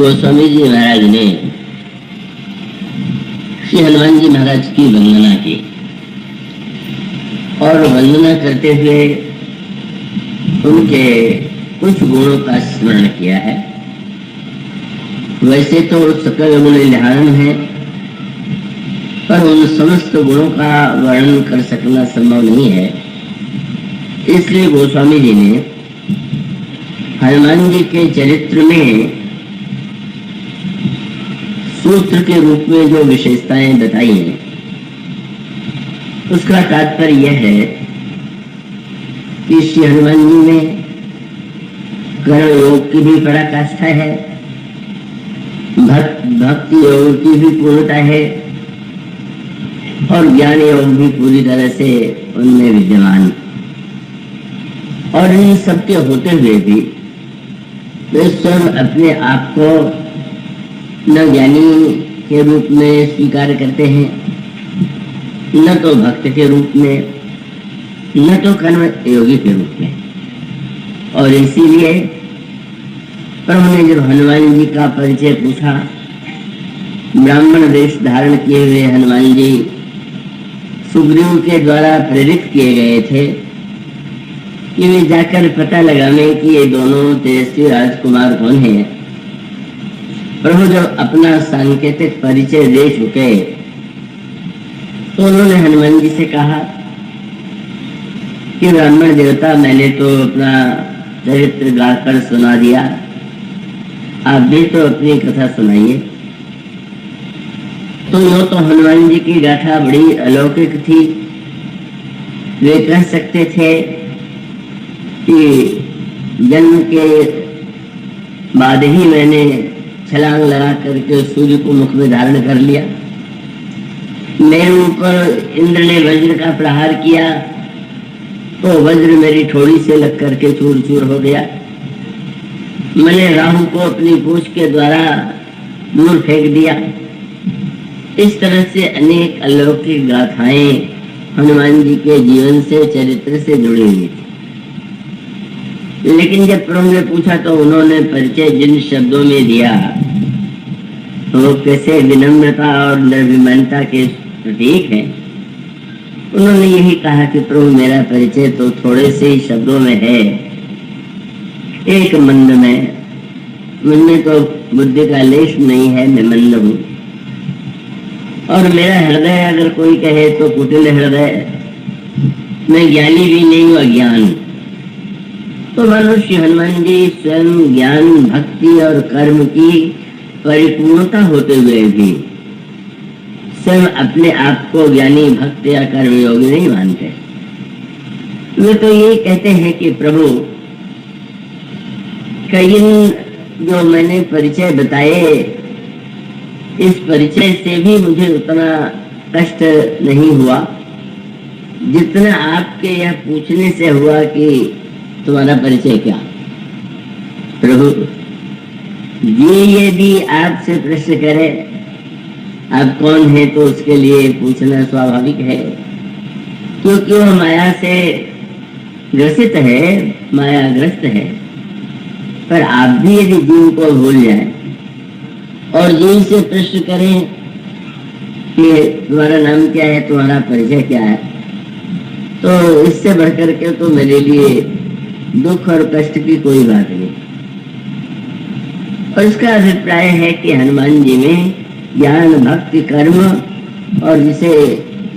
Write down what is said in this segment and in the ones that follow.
गोस्वामी जी महाराज ने श्री हनुमान जी महाराज की वंदना की और वंदना करते हुए उनके कुछ गुणों का स्मरण किया है। वैसे तो सकल गुण निधान है, पर उन समस्त गुणों का वर्णन कर सकना संभव नहीं है। इसलिए गोस्वामी जी ने हनुमान जी के चरित्र में सूत्र के रूप में जो विशेषताएं बताई हैं, उसका तात्पर्य यह है कि श्री हनुमान जी में कर्म योग की भी पराकाष्ठा है, भक्ति योग की भी पूर्णता है और ज्ञान योग भी पूरी तरह से उनमें विद्यमान। और इन सबके होते हुए भी वे स्वयं अपने आप को न ज्ञानी के रूप में स्वीकार करते हैं, न तो भक्त के रूप में, न तो कर्म योगी के रूप में। और इसीलिए प्रभु ने जब हनुमान जी का परिचय पूछा, ब्राह्मण वेश धारण किए हुए हनुमान जी सुग्रीव के द्वारा प्रेरित किए गए थे कि वे जाकर पता लगावे कि ये दोनों तेजस्वी राजकुमार कौन हैं। प्रभु जब अपना सांकेतिक परिचय दे चुके तो उन्होंने हनुमान जी से कहा कि ब्राह्मण देवता, मैंने तो अपना चरित्र गाकर सुना दिया, आप भी तो अपनी कथा सुनाइए। तो यूं तो हनुमान जी की गाथा बड़ी अलौकिक थी। वे कह सकते थे कि जन्म के बाद ही मैंने छलांग लगा करके सूर्य को मुख में धारण कर लिया, मेरे ऊपर इंद्र ने वज्र का प्रहार किया तो वज्र मेरी ठोड़ी से लग करके चूर चूर हो गया, मैंने राहु को अपनी पूंछ के द्वारा दूर फेंक दिया। इस तरह से अनेक अलौकिक गाथाएं हनुमान जी के जीवन से, चरित्र से जुड़ी हुई थी। लेकिन जब प्रभु ने पूछा तो उन्होंने परिचय जिन शब्दों में दिया वो कैसे विनम्रता और निर्विमानता के प्रतीक है। उन्होंने यही कहा कि प्रभु मेरा परिचय तो थोड़े से ही शब्दों में है, एक मंद में, मुझमें तो बुद्धि का लेश नहीं है, मैं मंद हूँ। और मेरा हृदय अगर कोई कहे तो कुटिल हृदय, मैं ज्ञानी भी नहीं हूँ, अज्ञान। तो मनुष्य हनुमान जी स्वयं ज्ञान, भक्ति और कर्म की परिपूर्णता होते हुए भी स्वयं अपने आप को ज्ञानी, भक्त या कर्म योगी नहीं मानते। वे तो यही कहते हैं कि प्रभु कई जो मैंने परिचय बताए, इस परिचय से भी मुझे उतना कष्ट नहीं हुआ जितना आपके यह पूछने से हुआ कि तुम्हारा परिचय क्या। प्रभु जी यदि आपसे प्रश्न करे आप कौन है तो उसके लिए पूछना स्वाभाविक है, क्योंकि वह माया से ग्रसित है, मायाग्रस्त है। पर आप भी यदि जीव को भूल जाए और जीव से प्रश्न करें कि तुम्हारा नाम क्या है, तुम्हारा परिचय क्या है, तो इससे बढ़कर के तो मेरे लिए दुख और कष्ट की कोई बात नहीं। और इसका अभिप्राय है कि हनुमान जी में ज्ञान, भक्ति, कर्म और जिसे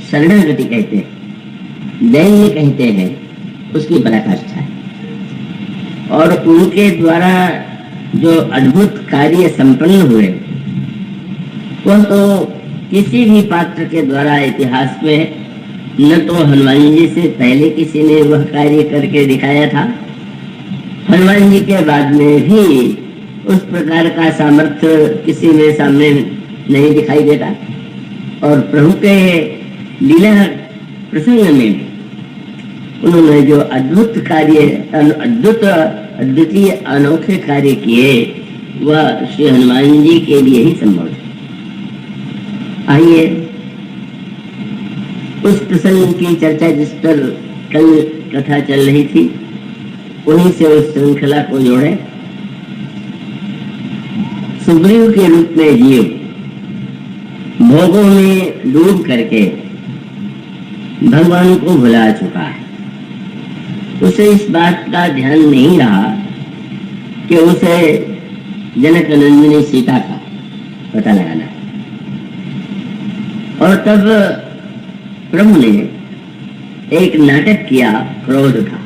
शरणागति कहते हैं, दैन्य कहते हैं, उसकी पराकाष्ठा है। और उनके द्वारा जो अद्भुत कार्य संपन्न हुए वह तो किसी भी पात्र के द्वारा इतिहास में न तो हनुमान जी से पहले किसी ने वह कार्य करके दिखाया था, हनुमान जी के बाद में भी उस प्रकार का सामर्थ्य किसी में सामने नहीं दिखाई देता। और प्रभु के लीला प्रसंग में उन्होंने जो अद्भुत कार्य, अद्वितीय अनोखे कार्य किए, वह श्री हनुमान जी के लिए ही संभव है। आइए उस प्रसंग की चर्चा जिस पर कल कथा चल रही थी, वहीं से उस श्रृंखला को जोड़े। सुग्रीव के रूप में जीव भोगों में डूब करके भगवान को भुला चुका है। उसे इस बात का ध्यान नहीं रहा कि उसे जनक नंदिनी सीता का पता लगाना। और तब प्रभु ने एक नाटक किया क्रोध का।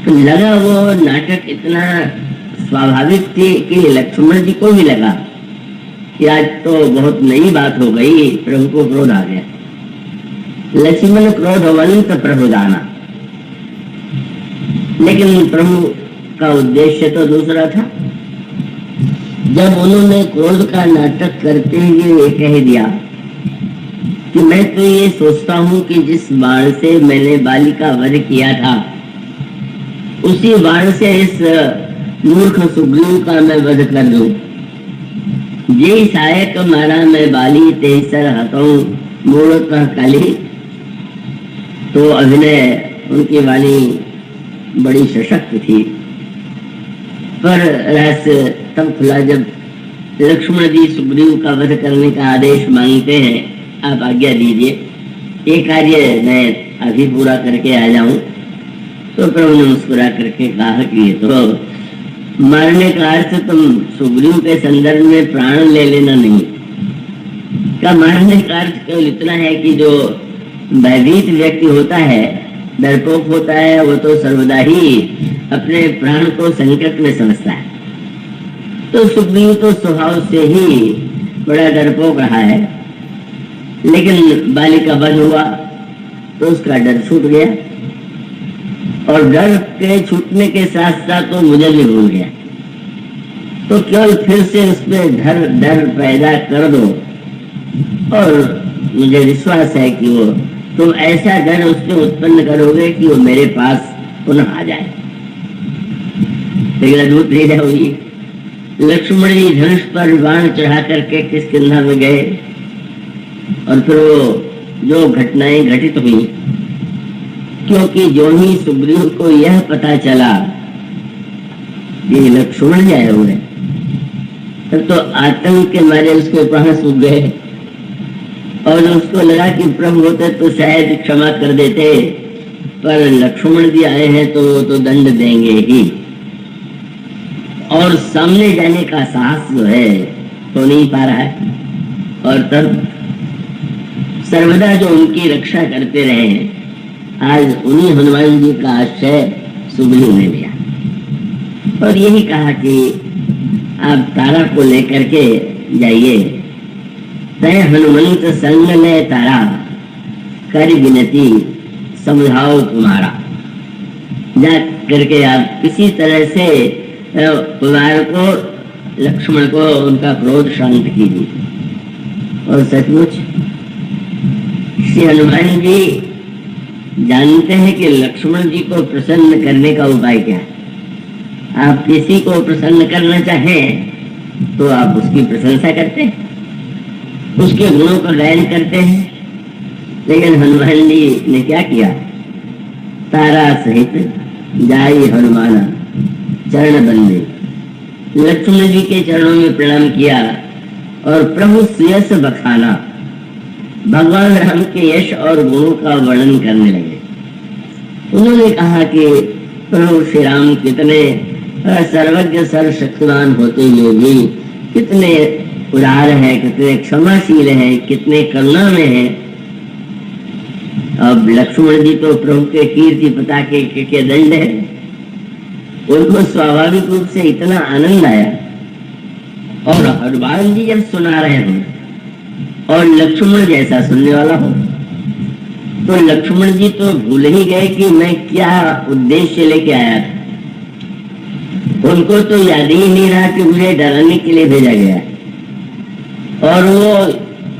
तो लगा वो नाटक इतना स्वाभाविक थी कि लक्ष्मण जी को भी लगा कि आज तो बहुत नई बात हो गई, प्रभु को क्रोध आ गया। लक्ष्मण क्रोधवंत प्रभु दाना। लेकिन प्रभु का उद्देश्य तो दूसरा था। जब उन्होंने क्रोध का नाटक करते हुए ये कह दिया कि मैं तो ये सोचता हूं कि जिस बाण से मैंने बाली का वध किया था उसी बाण से इस मूर्ख सुग्रीव का मैं वध कर दूं। जे सहायक मारा मैं बाली तेसर हतों मूढ़तः कली। तो अभिनय उनकी वाणी बड़ी सशक्त थी, पर रहस्य तब खुला जब लक्ष्मण जी सुग्रीव का वध करने का आदेश मांगते हैं, आप आज्ञा दीजिए, ये कार्य मैं अभी पूरा करके आ जाऊं। तो प्रभु ने मुस्कुरा करके कहा कि ये तो मारने का अर्थ तुम सुग्रीव के संदर्भ में प्राण ले लेना नहीं का। मारने का अर्थ केवल इतना है कि जो भयभीत व्यक्ति होता है, डरपोक होता है, वो तो सर्वदा ही अपने प्राण को संकट में समझता है। तो सुग्रीव तो स्वभाव से ही बड़ा डरपोक रहा है, लेकिन बाली का वध हुआ तो उसका डर छूट गया, और डर के छूटने के साथ साथ तो मुझे भी भूल गया। तो केवल फिर से उसमें डर पैदा कर दो, और मुझे विश्वास है कि वो तुम ऐसा डर उसमें उत्पन्न करोगे कि वो मेरे पास पुनः आ जाए। लेकिन अद्भुत लीला हुई। लक्ष्मण जी धनुष पर बाण चढ़ा करके किष्किंधा में गए, और फिर वो जो घटनाएं घटित हुई, क्योंकि जो ही सुग्रीव को यह पता चला कि लक्ष्मण जाए हुए, तब तो आतंक के मारे उसके प्राण सूख गए, और उसको लगा कि प्रभु होते तो शायद क्षमा कर देते, पर लक्ष्मण जी आए हैं तो वो तो दंड देंगे ही, और सामने जाने का साहस जो है तो नहीं पा रहा है। और तब सर्वदा जो उनकी रक्षा करते रहे हैं, आज उन्हीं हनुमान जी का आश्रय सुग्रीव ने लिया और यही कहा कि आप तारा को लेकर के जाइए। तय हनुमंत संग ले तारा कर विनती समझाओ तुम्हारा। जा करके आप किसी तरह से कुमार को, लक्ष्मण को उनका क्रोध शांत कीजिए। और सचमुच श्री हनुमान जी जानते हैं कि लक्ष्मण जी को प्रसन्न करने का उपाय क्या है। आप किसी को प्रसन्न करना चाहें तो आप उसकी प्रशंसा करते हैं, उसके गुणों का गायन करते हैं। लेकिन हनुमान जी ने क्या किया? तारा सहित जाई हनुमाना चरण बंदे, लक्ष्मण जी के चरणों में प्रणाम किया और प्रभु सुयस बखाना, भगवान राम के यश और गुणों का वर्णन करने लगे। उन्होंने कहा कि प्रभु श्री राम कितने सर्वज्ञ सर्वशक्तिमान होते हुए भी कितने उदार है, कितने क्षमाशील है, कितने करुणा में है। अब लक्ष्मण जी तो प्रभु के कीर्ति पताके के दंड है, उनको स्वाभाविक रूप से इतना आनंद आया। और हनुमान जी जब सुना रहे हो और लक्ष्मण जैसा सुनने वाला हो, तो लक्ष्मण जी तो भूल ही गए कि मैं क्या उद्देश्य लेके आया था। उनको तो याद ही नहीं रहा कि मुझे डराने के लिए भेजा गया। और वो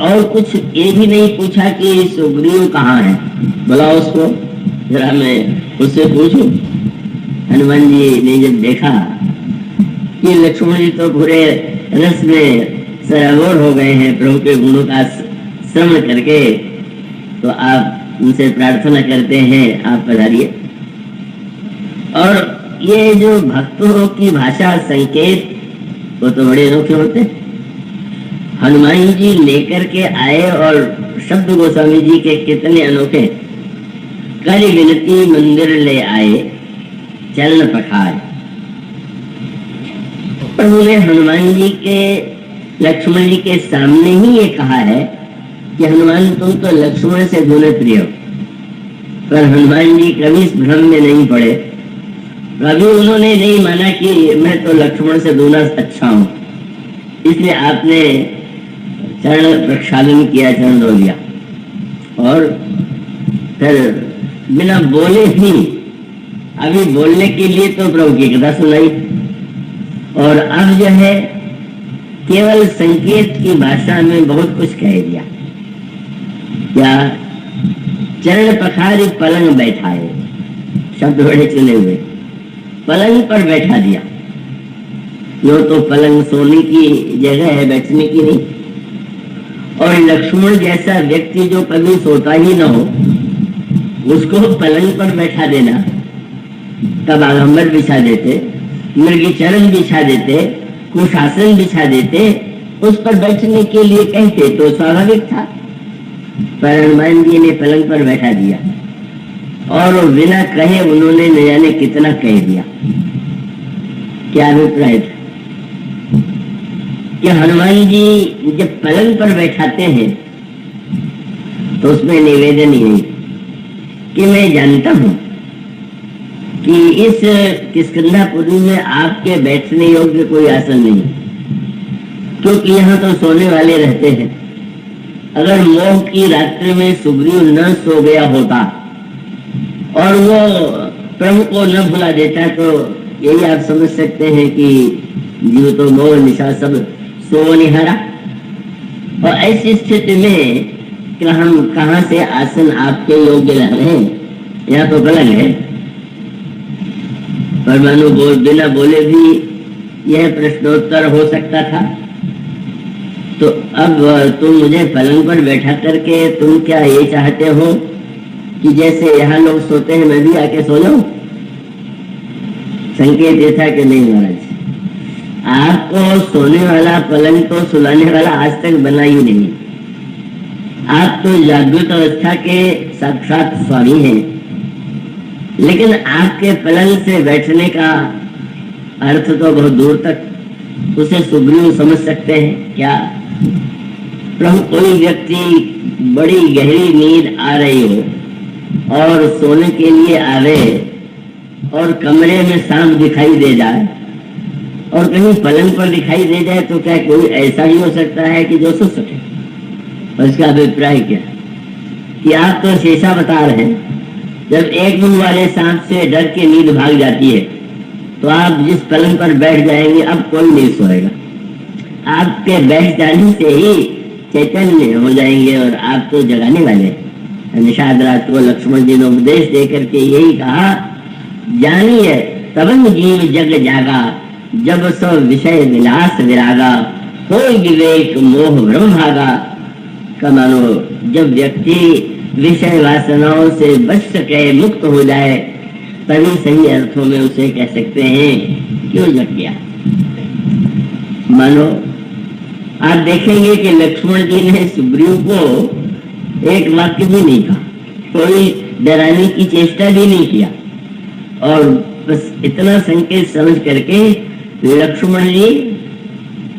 और कुछ ये भी नहीं पूछा कि सुग्रीव कहाँ है, बुलाओ उसको, जरा मैं उससे पूछूं। हनुमान जी ने जब देखा कि लक्ष्मण जी तो पूरे रस में सराबोर हो गए हैं प्रभु के गुणों का श्रवण करके, तो आप उनसे प्रार्थना करते हैं आप पधारिए। और ये जो भक्तों की भाषा संकेत वो तो बड़े अनोखे होते हैं। हनुमान जी लेकर के आए और शब्द गोस्वामी जी के कितने अनोखे। कर विनती मंदिर ले आए चरण पखार। प्रभु ने हनुमान जी के लक्ष्मण जी के सामने ही ये कहा है कि हनुमान तुम तो लक्ष्मण से गुने प्रिय हो। पर हनुमान जी कभी इस भ्रम में नहीं पड़े, कभी उन्होंने नहीं माना कि मैं तो लक्ष्मण से दूना अच्छा हूं, इसलिए आपने चरण प्रक्षालन किया, चरण धो लिया और फिर बिना बोले ही अभी बोलने के लिए तो प्रभु की कथा सुनाई और अब जो है केवल संकेत की भाषा में बहुत कुछ कह दिया। क्या चरण पखारी पलंग बैठाए, शब्द बड़े चुने हुए, पलंग पर बैठा दिया। यो तो पलंग सोने की जगह है, बैठने की नहीं। और लक्ष्मण जैसा व्यक्ति जो कभी सोता ही न हो उसको पलंग पर बैठा देना, तब आगंबर बिछा देते, मृगी चरण बिछा देते, कुशासन बिछा देते, उस पर बैठने के लिए कहते तो स्वाभाविक था। पर हनुमान जी ने पलंग पर बैठा दिया और बिना कहे उन्होंने न जाने कितना कह दिया। क्या अभिप्राय था कि हनुमान जी जब पलंग पर बैठाते हैं तो उसमें निवेदन यही कि मैं जानता हूं कि इस किष्किंधापुरी में आपके बैठने योग्य कोई आसन नहीं, क्योंकि यहाँ तो सोने वाले रहते हैं। अगर मोह की रात्रि में सुग्रीव न सो गया होता और वो प्रभु को न भुला देता तो यही आप समझ सकते हैं कि जीव तो मोह निशा सब सो निहारा। और ऐसी स्थिति में कि हम कहाँ से आसन आपके योग्य रह रहे हैं, यहाँ तो गलत है। पर मानो बिना बोले भी यह प्रश्नोत्तर हो सकता था। तो अब तुम मुझे पलंग पर बैठा करके तुम क्या ये चाहते हो कि जैसे यहाँ लोग सोते हैं मैं भी आके सो जाऊं? संकेत ये था कि नहीं महाराज, आपको सोने वाला पलंग तो सुलाने वाला आज तक बना ही नहीं। आप तो जागृत अवस्था के साक्षात स्वामी हैं, लेकिन आपके पलंग से बैठने का अर्थ तो बहुत दूर तक उसे सुग्रीव समझ सकते हैं। क्या प्रभु कोई व्यक्ति बड़ी गहरी नींद आ रही हो और सोने के लिए आवे और कमरे में सांप दिखाई दे जाए और कहीं पलंग पर दिखाई दे जाए तो क्या कोई ऐसा ही हो सकता है कि जो सो सके? और इसका अभिप्राय क्या कि आप तो शेषा बता रहे हैं, जब एक मुंह वाले सांप से डर के नींद भाग जाती है तो आप जिस पलंग पर बैठ जाएंगे अब कोई नहीं सोएगा। आपके बैठ जाने से ही चैतन्य हो जाएंगे और आप तो जगाने वाले। निषाद रात को लक्ष्मण जी ने उपदेश देकर के यही कहा, जानिए तबन जीव जग जागा, जब सो विषय विलास विरागा, कोई विवेक मोह भ्रम भागा। का मानो जब व्यक्ति विषय वासनाओं से बच सके, मुक्त हो जाए, तभी सही अर्थों में उसे कह सकते हैं क्यों जग गया। मानो आप देखेंगे कि लक्ष्मण जी ने सुग्रीव को एक वाक्य भी नहीं कहा, कोई डराने की चेष्टा भी नहीं किया और बस इतना संकेत समझ करके लक्ष्मण जी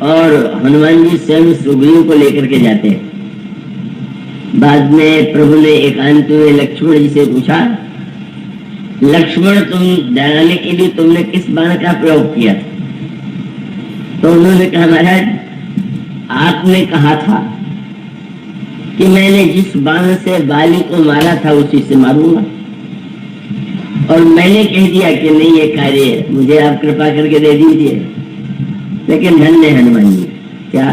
और हनुमान जी स्वयं सुग्रीव को लेकर के जाते हैं। बाद में प्रभु ने एकांत में लक्ष्मण जी से पूछा, लक्ष्मण तुम डराने के लिए तुमने किस बाण का प्रयोग किया था? तो उन्होंने कहा, महाराज आपने कहा था कि मैंने जिस बाण से बाली को मारा था उसी से मारूंगा, और मैंने कह दिया कि नहीं ये कार्य मुझे आप कृपा करके दे दीजिए। लेकिन धन्य हनुमान जी, क्या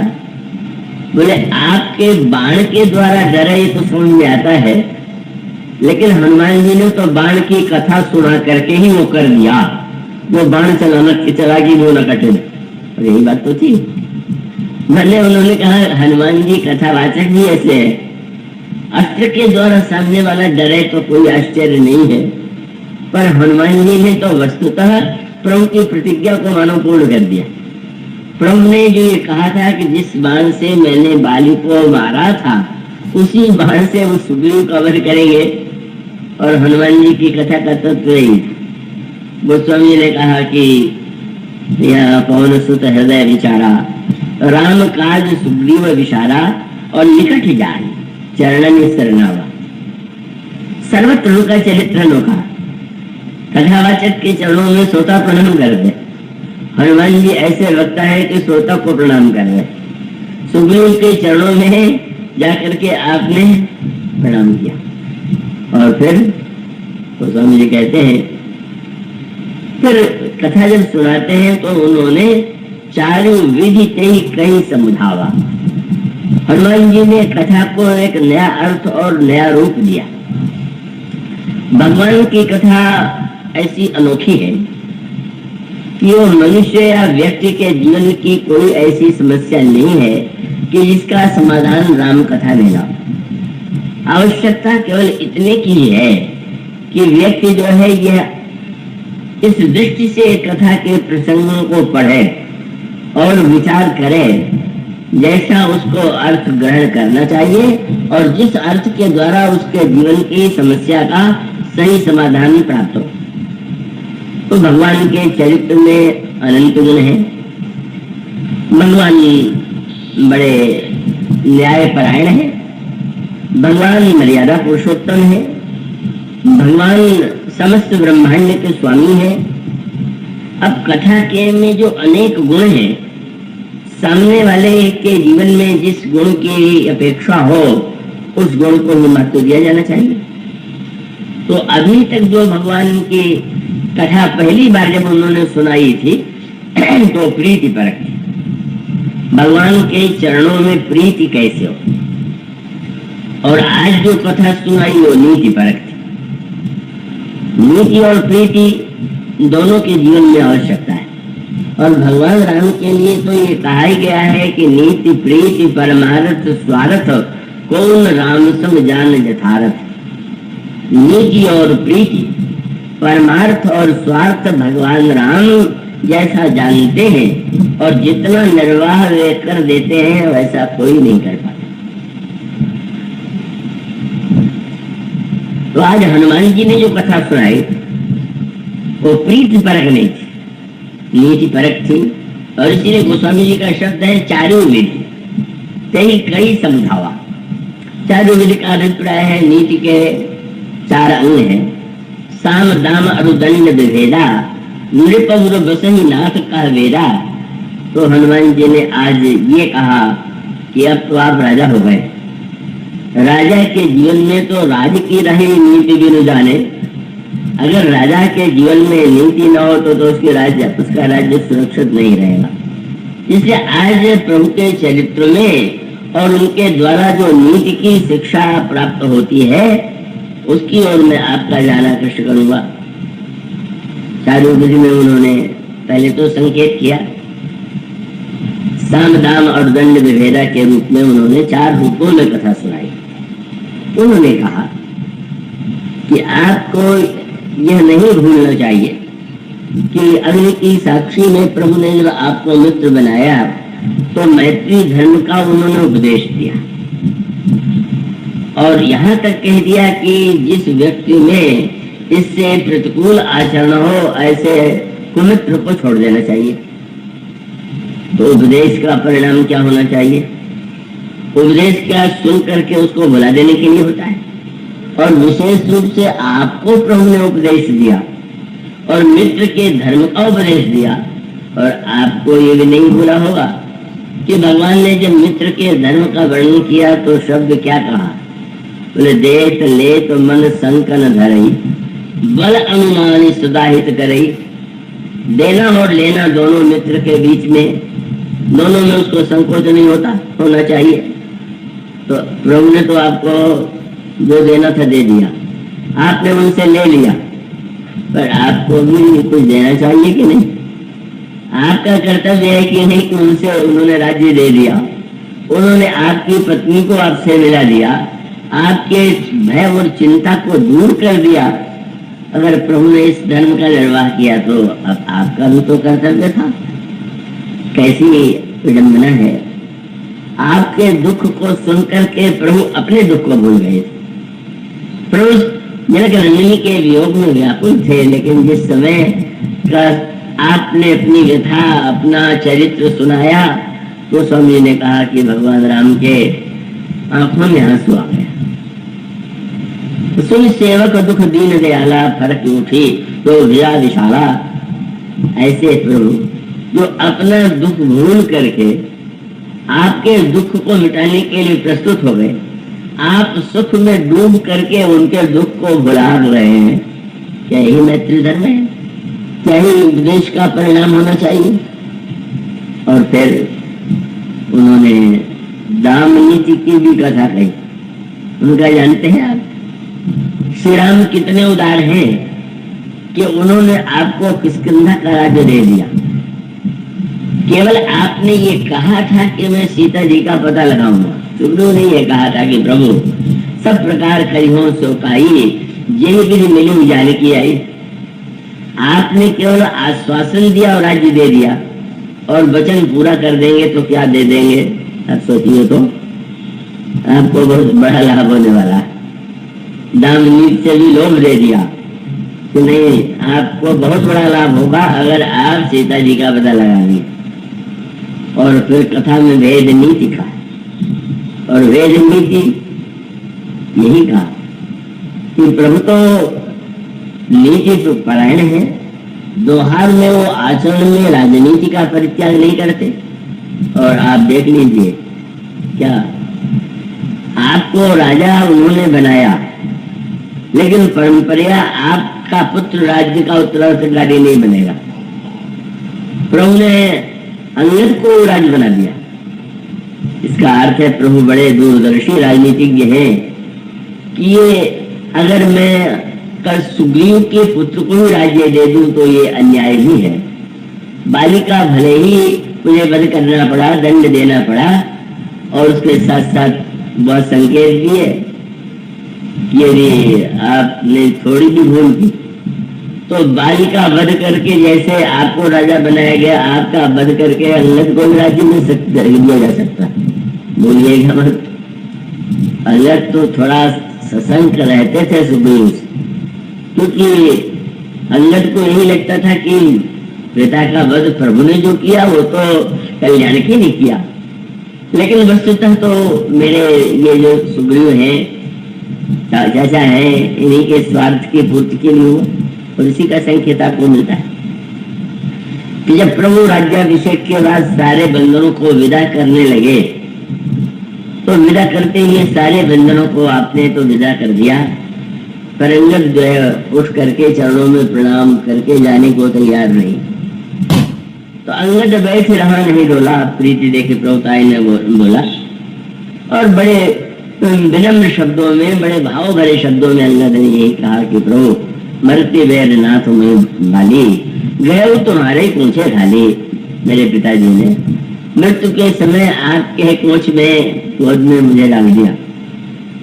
बोले आपके बाण के द्वारा डरा ये तो समझ में आता है, लेकिन हनुमान जी ने तो बाण की कथा सुना करके ही वो कर दिया। वो बाण चला की वो न कटे, और यही बात तो थी। मैंने उन्होंने कहा हनुमान जी कथावाचक भी ऐसे है, अस्त्र के द्वारा सामने वाला डरे तो कोई आश्चर्य नहीं है, पर हनुमान जी ने तो वस्तुतः प्रभु की प्रतिज्ञा को मानो पूर्ण कर दिया। प्रभु ने जो ये कहा था कि जिस बाण से मैंने बाली को मारा था उसी बाण से वो सुग्रीव का वध करेंगे। और हनुमान जी की कथा का तत्व यही। गोस्वामी जी ने कहा कि यह पवन सुत हृदय विचारा, राम काज सुग्रीव विचारा, और निकट जाए चरणन शरणावा। सर्वत्र उनका चरित्र नोका, कथावाचक के चरणों में सोता प्रणाम कर दे। हनुमान जी ऐसे लगता है कि सोता को प्रणाम कर रहे। सुग्रीव के चरणों में जाकर के आपने प्रणाम किया। और फिर गोस्वामी जी कहते हैं, फिर कथा जब सुनाते हैं तो उन्होंने चारों विधि ते कई समझावा। हनुमान जी ने कथा को एक नया अर्थ और नया रूप दिया। भगवान की कथा ऐसी अनोखी है कि वो मनुष्य या व्यक्ति के जीवन की कोई ऐसी समस्या नहीं है कि जिसका समाधान राम कथा में ना। आवश्यकता केवल इतने की है कि व्यक्ति जो है यह इस दृष्टि से कथा के प्रसंगों को पढ़े और विचार करे जैसा उसको अर्थ ग्रहण करना चाहिए और जिस अर्थ के द्वारा उसके जीवन की समस्या का सही समाधान प्राप्त हो। तो भगवान के चरित्र में अनंत गुण है। भगवान बड़े न्यायपरायण है, भगवान मर्यादा पुरुषोत्तम है, भगवान समस्त ब्रह्मांड के स्वामी है। अब कथा के में जो अनेक गुण हैं, सामने वाले के जीवन में जिस गुण की अपेक्षा हो उस गुण को ही महत्व दिया जाना चाहिए। तो अभी तक जो भगवान की कथा पहली बार जब उन्होंने सुनाई थी तो प्रीति परक थी। भगवान के चरणों में प्रीति कैसे हो, और आज जो कथा सुनाई वो नीति परक थी। नीति और प्रीति दोनों के जीवन में आवश्यकता है, और भगवान राम के लिए तो ये कहा ही गया है कि नीति प्रीति परमार्थ स्वार्थ कौन राम सम जान यथार्थ। नीति और प्रीति, परमार्थ और स्वार्थ भगवान राम जैसा जानते हैं और जितना निर्वाह वे कर देते हैं वैसा कोई नहीं कर पाता। तो आज हनुमान जी ने जो कथा सुनाई वो प्रीति परक नहीं थी, नीति परक थी। और इसीलिए गोस्वामी जी का शब्द है चारों विधि कई कई समझावा। चारों विधि का अभिप्राय है नीति के चार अंग हैं, साम दाम अरुदंड विभेदा, नृपमुर बसही नाथ का वेदा। तो हनुमान जी ने आज ये कहा कि अब तो आप राजा हो गए। राजा के जीवन में तो राज की रही नीति भी न जाने। अगर राजा के जीवन में नीति न हो तो उसका राज्य सुरक्षित नहीं रहेगा। इसलिए आज प्रभु के चरित्र में और उनके द्वारा जो नीति की शिक्षा प्राप्त होती है उसकी ओर मैं आपका जाना कष्ट करूंगा। चारों विधि में उन्होंने पहले तो संकेत किया, साम दाम और दंड विभेदा के रूप में उन्होंने चार रूपों में कथा सुनाई। उन्होंने कहा कि आपको यह नहीं भूलना चाहिए कि अग्नि की साक्षी में प्रभु ने जब आपको मित्र बनाया तो मैत्री धर्म का उन्होंने उपदेश दिया, और यहाँ तक कह दिया कि जिस व्यक्ति में इससे प्रतिकूल आचरण हो ऐसे कुमित्र को छोड़ देना चाहिए। तो उपदेश का परिणाम क्या होना चाहिए? उपदेश क्या सुन करके उसको भुला देने के लिए होता है, और विशेष रूप से आपको प्रभु ने उपदेश दिया और मित्र के धर्म का उपदेश दिया। और आपको ये भी नहीं भूला होगा कि भगवान ने जब मित्र के धर्म का वर्णन किया तो शब्द क्या कहा? बोले देत ले तो मन संकन धरई, बल अनुमानी सुदाहित करई। देना और लेना दोनों मित्र के बीच में, दोनों में उसको संकोच नहीं होना चाहिए। तो प्रभु ने तो आपको जो देना था दे दिया, आपने उनसे ले लिया, पर आपको भी कुछ देना चाहिए कि नहीं? आपका कर्तव्य है कि नहीं कि उनसे उन्होंने राज्य दे दिया, उन्होंने आपकी पत्नी को आपसे मिला दिया, आपके भय और चिंता को दूर कर दिया। अगर प्रभु ने इस धर्म का निर्वाह किया तो अब आपका भी तो कर्तव्य था। कैसी विडंबना है। आपके दुख को सुनकर के प्रभु अपने दुख को भूल गए। प्रभु जनक नंदिनी के वियोग में व्याकुल थे, लेकिन जिस समय का आपने अपनी व्यथा, अपना चरित्र सुनाया, तो स्वामी जी ने कहा कि भगवान राम के आंखों में आंसू आ गया। सुन सेवक दुख दीन दयाला, फरक उठी तो विजा विशाला। ऐसे प्रभु जो अपना दुख भूल करके आपके दुख को मिटाने के लिए प्रस्तुत हो गए, आप सुख में डूब करके उनके दुख को भुला रहे हैं। क्या यही मैत्री धर्म है? क्या ही उपदेश का परिणाम होना चाहिए? और फिर उन्होंने दाम नीति की भी कथा कही। उनका जानते हैं आप, श्री राम कितने उदार हैं कि उन्होंने आपको किष्किंधा का राज्य दे दिया। केवल आपने ये कहा था कि मैं सीता जी का पता लगाऊंगा। सुग्रीव ने ये कहा था कि प्रभु सब प्रकार करिहो सो काई, यही विधि मिली जानकी आई। आपने केवल आश्वासन दिया और राज्य दे दिया, और वचन पूरा कर देंगे तो क्या दे देंगे। अब सोचिए तो आपको बहुत बड़ा लाभ होने वाला है। दाम नीति से भी लोभ दे दिया कि नहीं, आपको बहुत बड़ा लाभ होगा अगर आप सीता जी का पता लगाएंगे। और फिर कथा में वेद नीति का, और वेद नीति यही कहा कि प्रभु तो नीति तो परायण है, दोहार में वो आचरण में राजनीति का परित्याग नहीं करते। और आप देख लीजिए, क्या आपको राजा उन्होंने बनाया, लेकिन परंपरा आपका पुत्र राज्य का उत्तराधिकारी नहीं बनेगा। प्रभु ने अंगद को राज्य बना दिया। इसका अर्थ है प्रभु बड़े दूरदर्शी राजनीतिज्ञ हैं कि ये अगर मैं कल सुग्रीव के पुत्र को ही राज्य दे दूं तो ये अन्याय भी है। बालिका भले ही मुझे वध करना पड़ा, दंड देना पड़ा, और उसके साथ साथ बहुत संकेत दिए कि यदि आपने थोड़ी भी भूल की तो बालिका वध करके जैसे आपको राजा बनाया गया, आपका वध करके अंगद को राज्य में दिया जा सकता। बोलिएगा मत। अंगद तो थोड़ा सशंक रहते थे सुग्रीव से, क्योंकि अंगद को यही लगता था कि पिता का वध प्रभु ने जो किया वो तो कल्याण के लिए किया। लेकिन वस्तुतः तो मेरे ये जो सुग्रीव हैं, चाचा है, इन्हीं के स्वार्थ की पूर्ति के लिए हुआ, और इसी का संकेत आपको मिलता है कि जब प्रभु राज्याभिषेक के बाद सारे बंधनों को विदा करने लगे, तो विदा करते ही सारे बंधनों को आपने तो विदा कर दिया, पर अंगद जो है उठ करके चरणों में प्रणाम करके जाने को तैयार नहीं। तो अंगद बैठ रहा, नहीं डोला। प्रीति देखे प्रभुताई ने बोला, और बड़े विनम्र शब्दों में, बड़े भाव भरे शब्दों में अंगद ने यही कहा कि प्रभु मरते बैर नाथ में बाली, गए तुम्हारे पूछे खाली। मेरे पिताजी ने मृत्यु के समय आपके कोच में गोद में मुझे डाल दिया,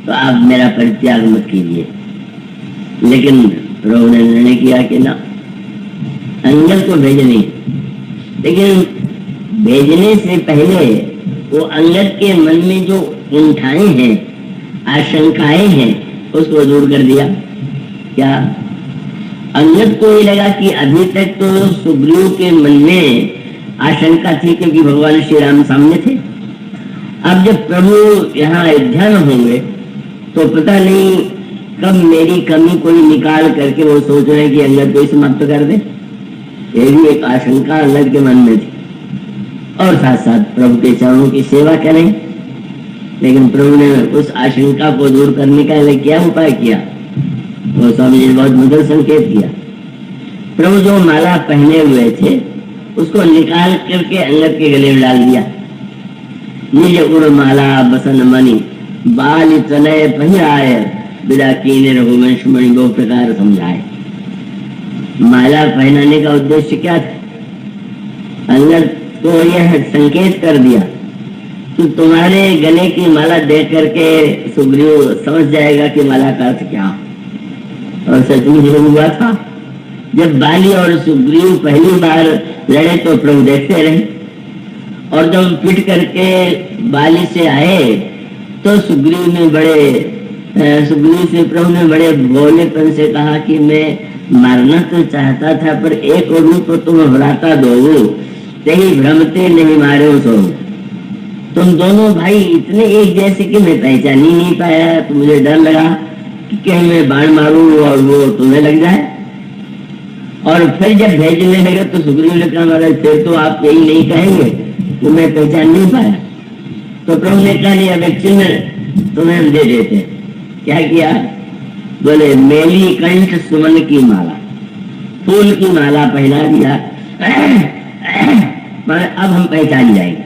तो आप मेरा परित्याग मत कीजिए। लेकिन प्रभु ने निर्णय किया कि ना, अंगद को भेजने, लेकिन भेजने से पहले वो अंगद के मन में जो कुंठाएं हैं, आशंकाएं हैं, उसको दूर कर दिया। क्या अंगद को ये लगा कि अभी तक तो सुग्रीव के मन में आशंका थी क्योंकि भगवान श्री राम सामने थे। अब जब प्रभु यहाँ अयोध्या में होंगे तो पता नहीं कब मेरी कमी कोई निकाल करके वो सोच रहे कि अंगद को समाप्त कर दे। ये भी एक आशंका अंगद के मन में थी, और साथ साथ प्रभु के चरणों की सेवा करें। लेकिन प्रभु ने उस आशंका को दूर करने का लिए क्या उपाय किया, वो स्वामी जी ने बहुत मधुर संकेत किया। प्रभु जो माला पहने हुए थे उसको निकाल करके अंगद के गले में डाल दिया। निज उड़ माला बसन मणि, बाल तनय पहिराय, बिदा कीने रघुवंश मणि दो प्रकार समझाए। माला पहनाने का उद्देश्य क्या था? अंगद को यह संकेत कर दिया कि तुम्हारे गले की माला देख करके सुग्रीव समझ जाएगा कि माला का अर्थ क्या। और सचमुच हुआ था। जब बाली और सुग्रीव पहली बार लड़े तो प्रभु देखते रहे, और जब पिट करके बाली से आए तो सुग्रीव से प्रभु ने बड़े भोलेपन से कहा कि मैं मारना तो चाहता था, पर एक रूप तुम भ्राता दो, तेही भ्रमते नहीं मारे सो। तुम दोनों भाई इतने एक जैसे कि मैं पहचान ही नहीं पाया, तो मुझे डर लगा कि कहीं मैं बाण मारूं और वो तुम्हें लग जाए। और फिर जब भेजने लगे तो सुग्रीव ने कहा महाराज फिर तो आप यही नहीं कहेंगे तो मैं पहचान नहीं पाया। तो प्रभु ने कहा नहीं, अब एक चिन्ह तुम्हें हम दे देते। क्या किया? बोले मेली कंठ सुमन की माला, फूल की माला पहना दिया। अब हम पहचान जाएंगे,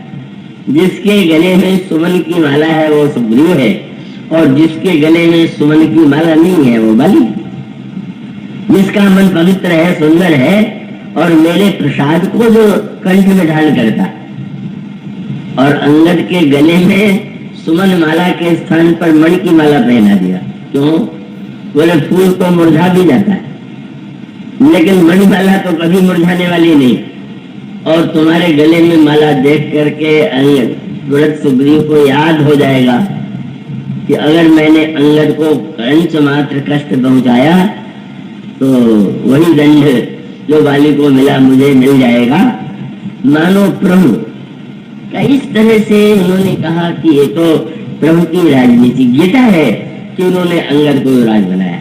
जिसके गले में सुमन की माला है वो सुग्रीव है, और जिसके गले में सुमन की माला नहीं है वो बलि। जिसका मन पवित्र है, सुंदर है, और मेरे प्रसाद को जो कंठ में धारण करता, और अंगद के गले में सुमन माला के स्थान पर मणि की माला पहना दिया। क्यों? बोले फूल तो मुरझा भी जाता है, लेकिन मणि माला तो कभी मुरझाने वाली नहीं। और तुम्हारे गले में माला देख करके तुरंत सुग्रीव को याद हो जाएगा कि अगर मैंने अंगद को कंच मात्र कष्ट पहुंचाया तो वही दंड जो बाली को मिला मुझे मिल जाएगा। मानो प्रभु का इस तरह से उन्होंने कहा कि ये तो प्रभु की राजनीतिज्ञता है कि उन्होंने अंगद को युवराज बनाया।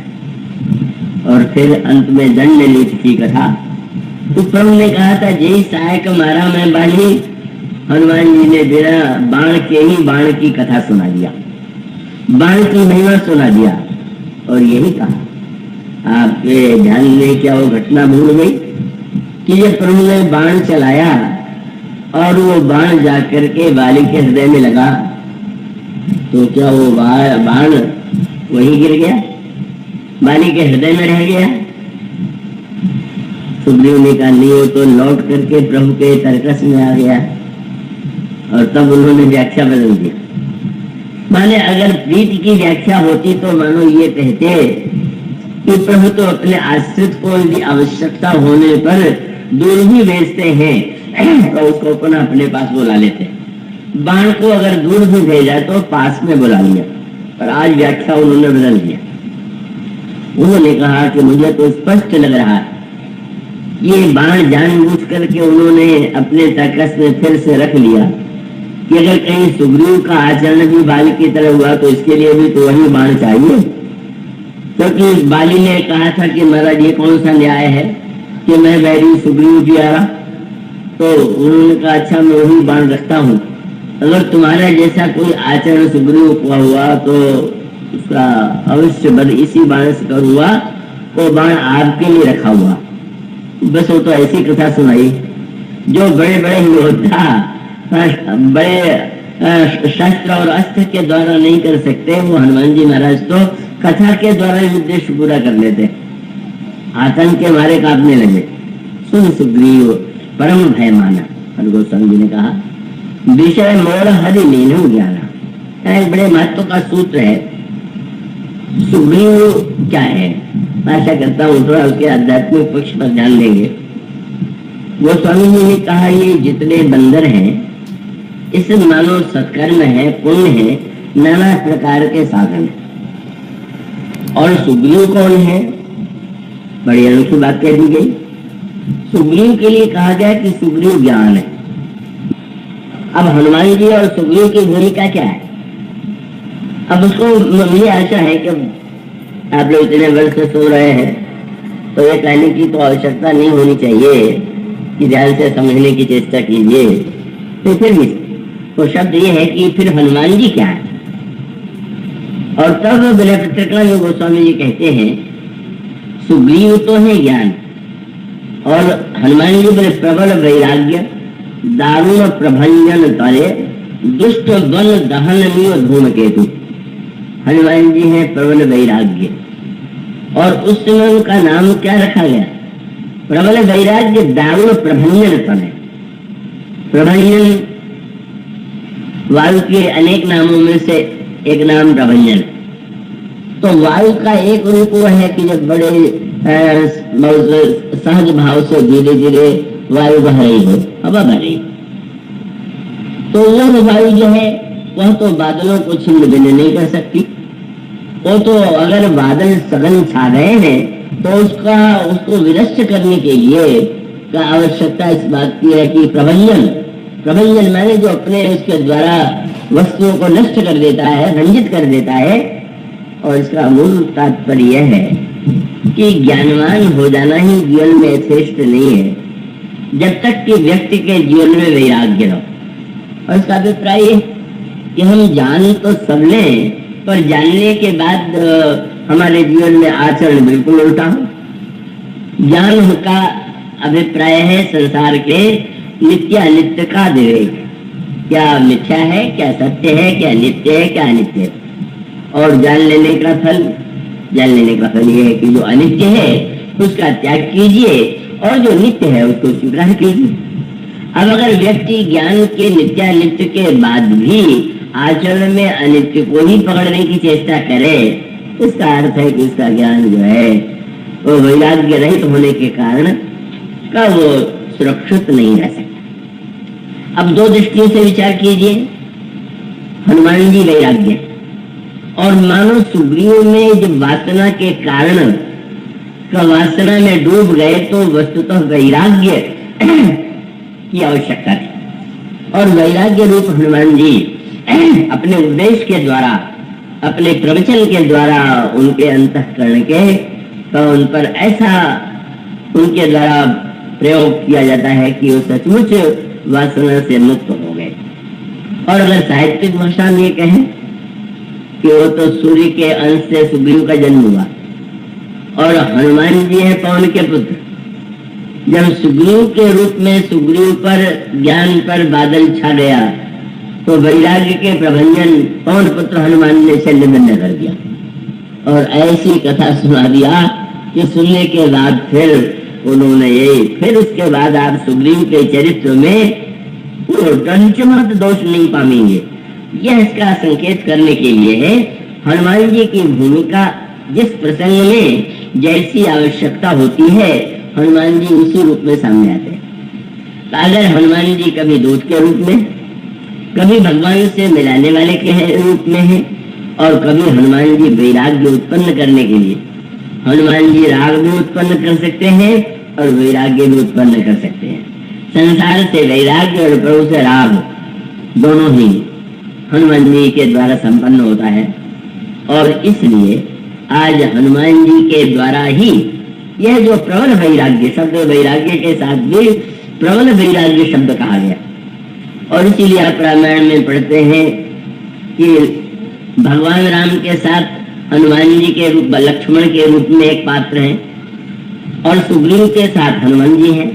और फिर अंत में दंड नीति की कथा, तो प्रभु ने कहा था जय सहायक मारा मैं बाली, हनुमान जी ने बिना बाण के ही बाण की कथा सुना दिया, बाण की महिमा सुना दिया। और यही कहा, आपके ध्यान में क्या वो घटना भूल गई कि ये प्रभु ने बाण चलाया और वो बाण जाकर के बाली के हृदय में लगा, तो क्या वो बाण वही गिर गया, बाली के हृदय में रह गया? सुग्रीव ने कहा नहीं, वो तो लौट करके प्रभु के तर्कस में आ गया। और तब उन्होंने व्याख्या बदल दी। माने अगर प्रीति की व्याख्या होती तो मानो ये कहते कि प्रभु तो अपने आश्रित को यदि आवश्यकता होने पर दूर भी भेजते हैं तो उसको पुनः अपने पास बुला लेते। बाण को अगर दूर भी भेजा तो पास में बुला लिया। पर आज व्याख्या उन्होंने बदल दिया। उन्होंने कहा कि मुझे तो स्पष्ट लग रहा है ये बाण जानबूझ करके उन्होंने अपने तर्कस में फिर से रख लिया कि अगर कहीं सुग्रीव का आचरण भी बाली की तरह हुआ तो इसके लिए भी तो वही बाण चाहिए। क्योंकि तो बाली ने कहा था कि महाराज ये कौन सा न्याय है कि मैं बैरी सुग्रीव जी आ रहा, तो उन्होंने कहा अच्छा मैं वही बाण रखता हूँ, अगर तुम्हारा जैसा कोई आचरण सुग्रीव का हुआ तो उसका अवश्य बद इसी बाण से करूँगा, वो बाण आपके लिए रखा हुआ। बस वो तो ऐसी कथा सुनाई जो बड़े बड़े योद्धा बड़े शस्त्र और अस्त्र के द्वारा नहीं कर सकते, वो हनुमान जी महाराज तो कथा के द्वारा ही उद्देश्य पूरा कर लेते। आतंक के मारे कांपने लगे। सुन सुग्रीव परम भय माना, गोस्वामी जी ने कहा विषय मोर हरि मीनू ज्ञाना, एक बड़े महत्व का सूत्र है। सुग्रीव क्या है, मैं आशा करता हूँ थोड़ा उसके आध्यात्मिक पक्ष पर ध्यान देंगे। गोस्वामी जी ने कहा ये जितने बंदर हैं इस मानो सत्कर्म है, पुण्य है, नाना प्रकार के साधन है। और सुग्रीव कौन है? बड़ी अनोखी बात कह दी गई। सुग्रीव के लिए कहा गया कि सुग्रीव ज्ञान है। अब हनुमान जी और सुग्रीव की भूमिका क्या है? अब उसको मुझे आशा है कि आप लोग इतने वर्ष से सो रहे हैं तो ये कहने की तो आवश्यकता नहीं होनी चाहिए कि ध्यान से समझने की चेष्टा कीजिए। तो फिर भी तो शब्द ये है कि फिर हनुमान जी क्या है? और तब विनय पत्रिका में गोस्वामी जी कहते हैं सुग्रीव तो है ज्ञान और हनुमान जी बोले प्रबल वैराग्य, दारुण प्रभंजन तले, दुष्ट बल दहननीय धूमकेतु। हनुमान जी हैं प्रबल वैराग्य, और उस समय उनका नाम क्या रखा गया? प्रबल वैराग्य दारुण प्रभंजन तले। प्रभंजन वायु के अनेक नामों में से एक नाम प्रभंजन। तो वायु का एक रूप वो है कि जब बड़े सहज भाव से धीरे धीरे वायु बह रही हो, हवा बह रही, तो वो वायु जो है वह तो बादलों को छिन्न भिन्न नहीं कर सकती। वो तो अगर बादल सघन छा रहे हैं तो उसको विनष्ट करने के लिए का आवश्यकता इस बात की है कि प्रभंजन माने जो अपने उसके द्वारा वस्तुओं को नष्ट कर देता है, रंजित कर देता है। और इसका मूल तात्पर्य यह है कि ज्ञानवान हो जाना ही जीवन में श्रेष्ठ नहीं है, जब तक कि व्यक्ति के जीवन में वैराग्य हो। और इसका अभिप्राय कि हम जान तो सब लें, पर जानने के बाद हमारे जीवन में आचरण बिल्कुल उल्टा हो। ज्ञान का अभिप्राय है संसार के नित्य अनित्य का विवेक, क्या मिथ्या है, क्या सत्य है, क्या नित्य है, क्या अनित्य है। और जान लेने का फल ये है कि जो अनित्य है उसका त्याग कीजिए और जो नित्य है उसको स्वीकार कीजिए। अब अगर व्यक्ति ज्ञान के नित्यानित्य के बाद भी आचरण में अनित्य को ही पकड़ने की चेष्टा करे, इसका अर्थ है कि उसका ज्ञान जो है वो वैराग्य रहित होने के कारण का वो सुरक्षित नहीं रह सकता। अब दो दृष्टियों से विचार कीजिए। हनुमान जी वैराग्य, और मानो सुग्रीव में जब वासना के कारण का वासना में डूब गए तो वस्तुतः वैराग्य की आवश्यकता थी। और वैराग्य रूप हनुमान जी अपने उपदेश के द्वारा, अपने प्रवचन के द्वारा उनके अंतःकरण के उन पर ऐसा उनके द्वारा प्रयोग किया जाता है कि वो सचमुच वासना से मुक्त हो गए। और अगर साहित्यिक भाषा में ये कहें कि वो तो सूर्य के अंश से सुग्रीव का जन्म हुआ और हनुमान जी है पवन के पुत्र। जब सुग्रीव के रूप में सुग्रीव पर ज्ञान पर बादल छा गया तो वैराग्य के प्रभंजन पवन पुत्र हनुमान ने शल्य बंद कर दिया और ऐसी कथा सुना दिया कि सुनने के बाद फिर उन्होंने फिर उसके बाद आप सुग्रीव के चरित्र में कंचमात्र दोष नहीं पाएंगे। यह इसका संकेत करने के लिए है हनुमान जी की भूमिका जिस प्रसंग में जैसी आवश्यकता होती है हनुमान जी उसी रूप में सामने आते हैं। तो अगर हनुमान जी कभी दूत के रूप में, कभी भगवान से मिलाने वाले के रूप में है और कभी हनुमान जी वैराग्य उत्पन्न करने के लिए, हनुमान जी राग भी उत्पन्न कर सकते हैं और वैराग्य भी उत्पन्न कर सकते हैं। संसार से वैराग्य और प्रभु से राग दोनों ही हनुमान जी के द्वारा संपन्न होता है। और इसलिए आज हनुमान जी के द्वारा ही यह जो प्रबल वैराग्य शब्द, वैराग्य के साथ भी प्रबल वैराग्य शब्द कहा गया। और इसीलिए आप रामायण में पढ़ते हैं कि भगवान राम के साथ हनुमान जी के रूप, लक्ष्मण के रूप में एक पात्र है और सुग्रीव के साथ हनुमान जी हैं।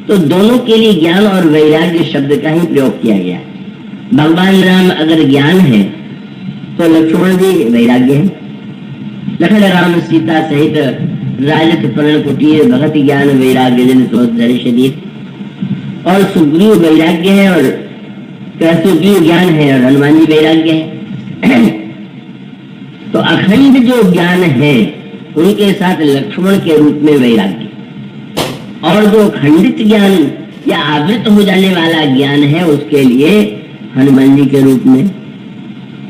तो दोनों के लिए ज्ञान और वैराग्य शब्द का ही प्रयोग किया गया। भगवान राम अगर ज्ञान है तो लक्ष्मण जी वैराग्य है। लखन राम सीता सहित राजत पर्ण कुटीर भगत ज्ञान वैराग्य जन सोधर शरीर। और सुग्रीव वैराग्य है और सुग्रीव ज्ञान है और हनुमान जी वैराग्य है। तो अखंड जो ज्ञान है उनके साथ लक्ष्मण के रूप में वैराग्य, और जो खंडित ज्ञान या आवृत हो जाने वाला ज्ञान है उसके लिए हनुमान जी के रूप में।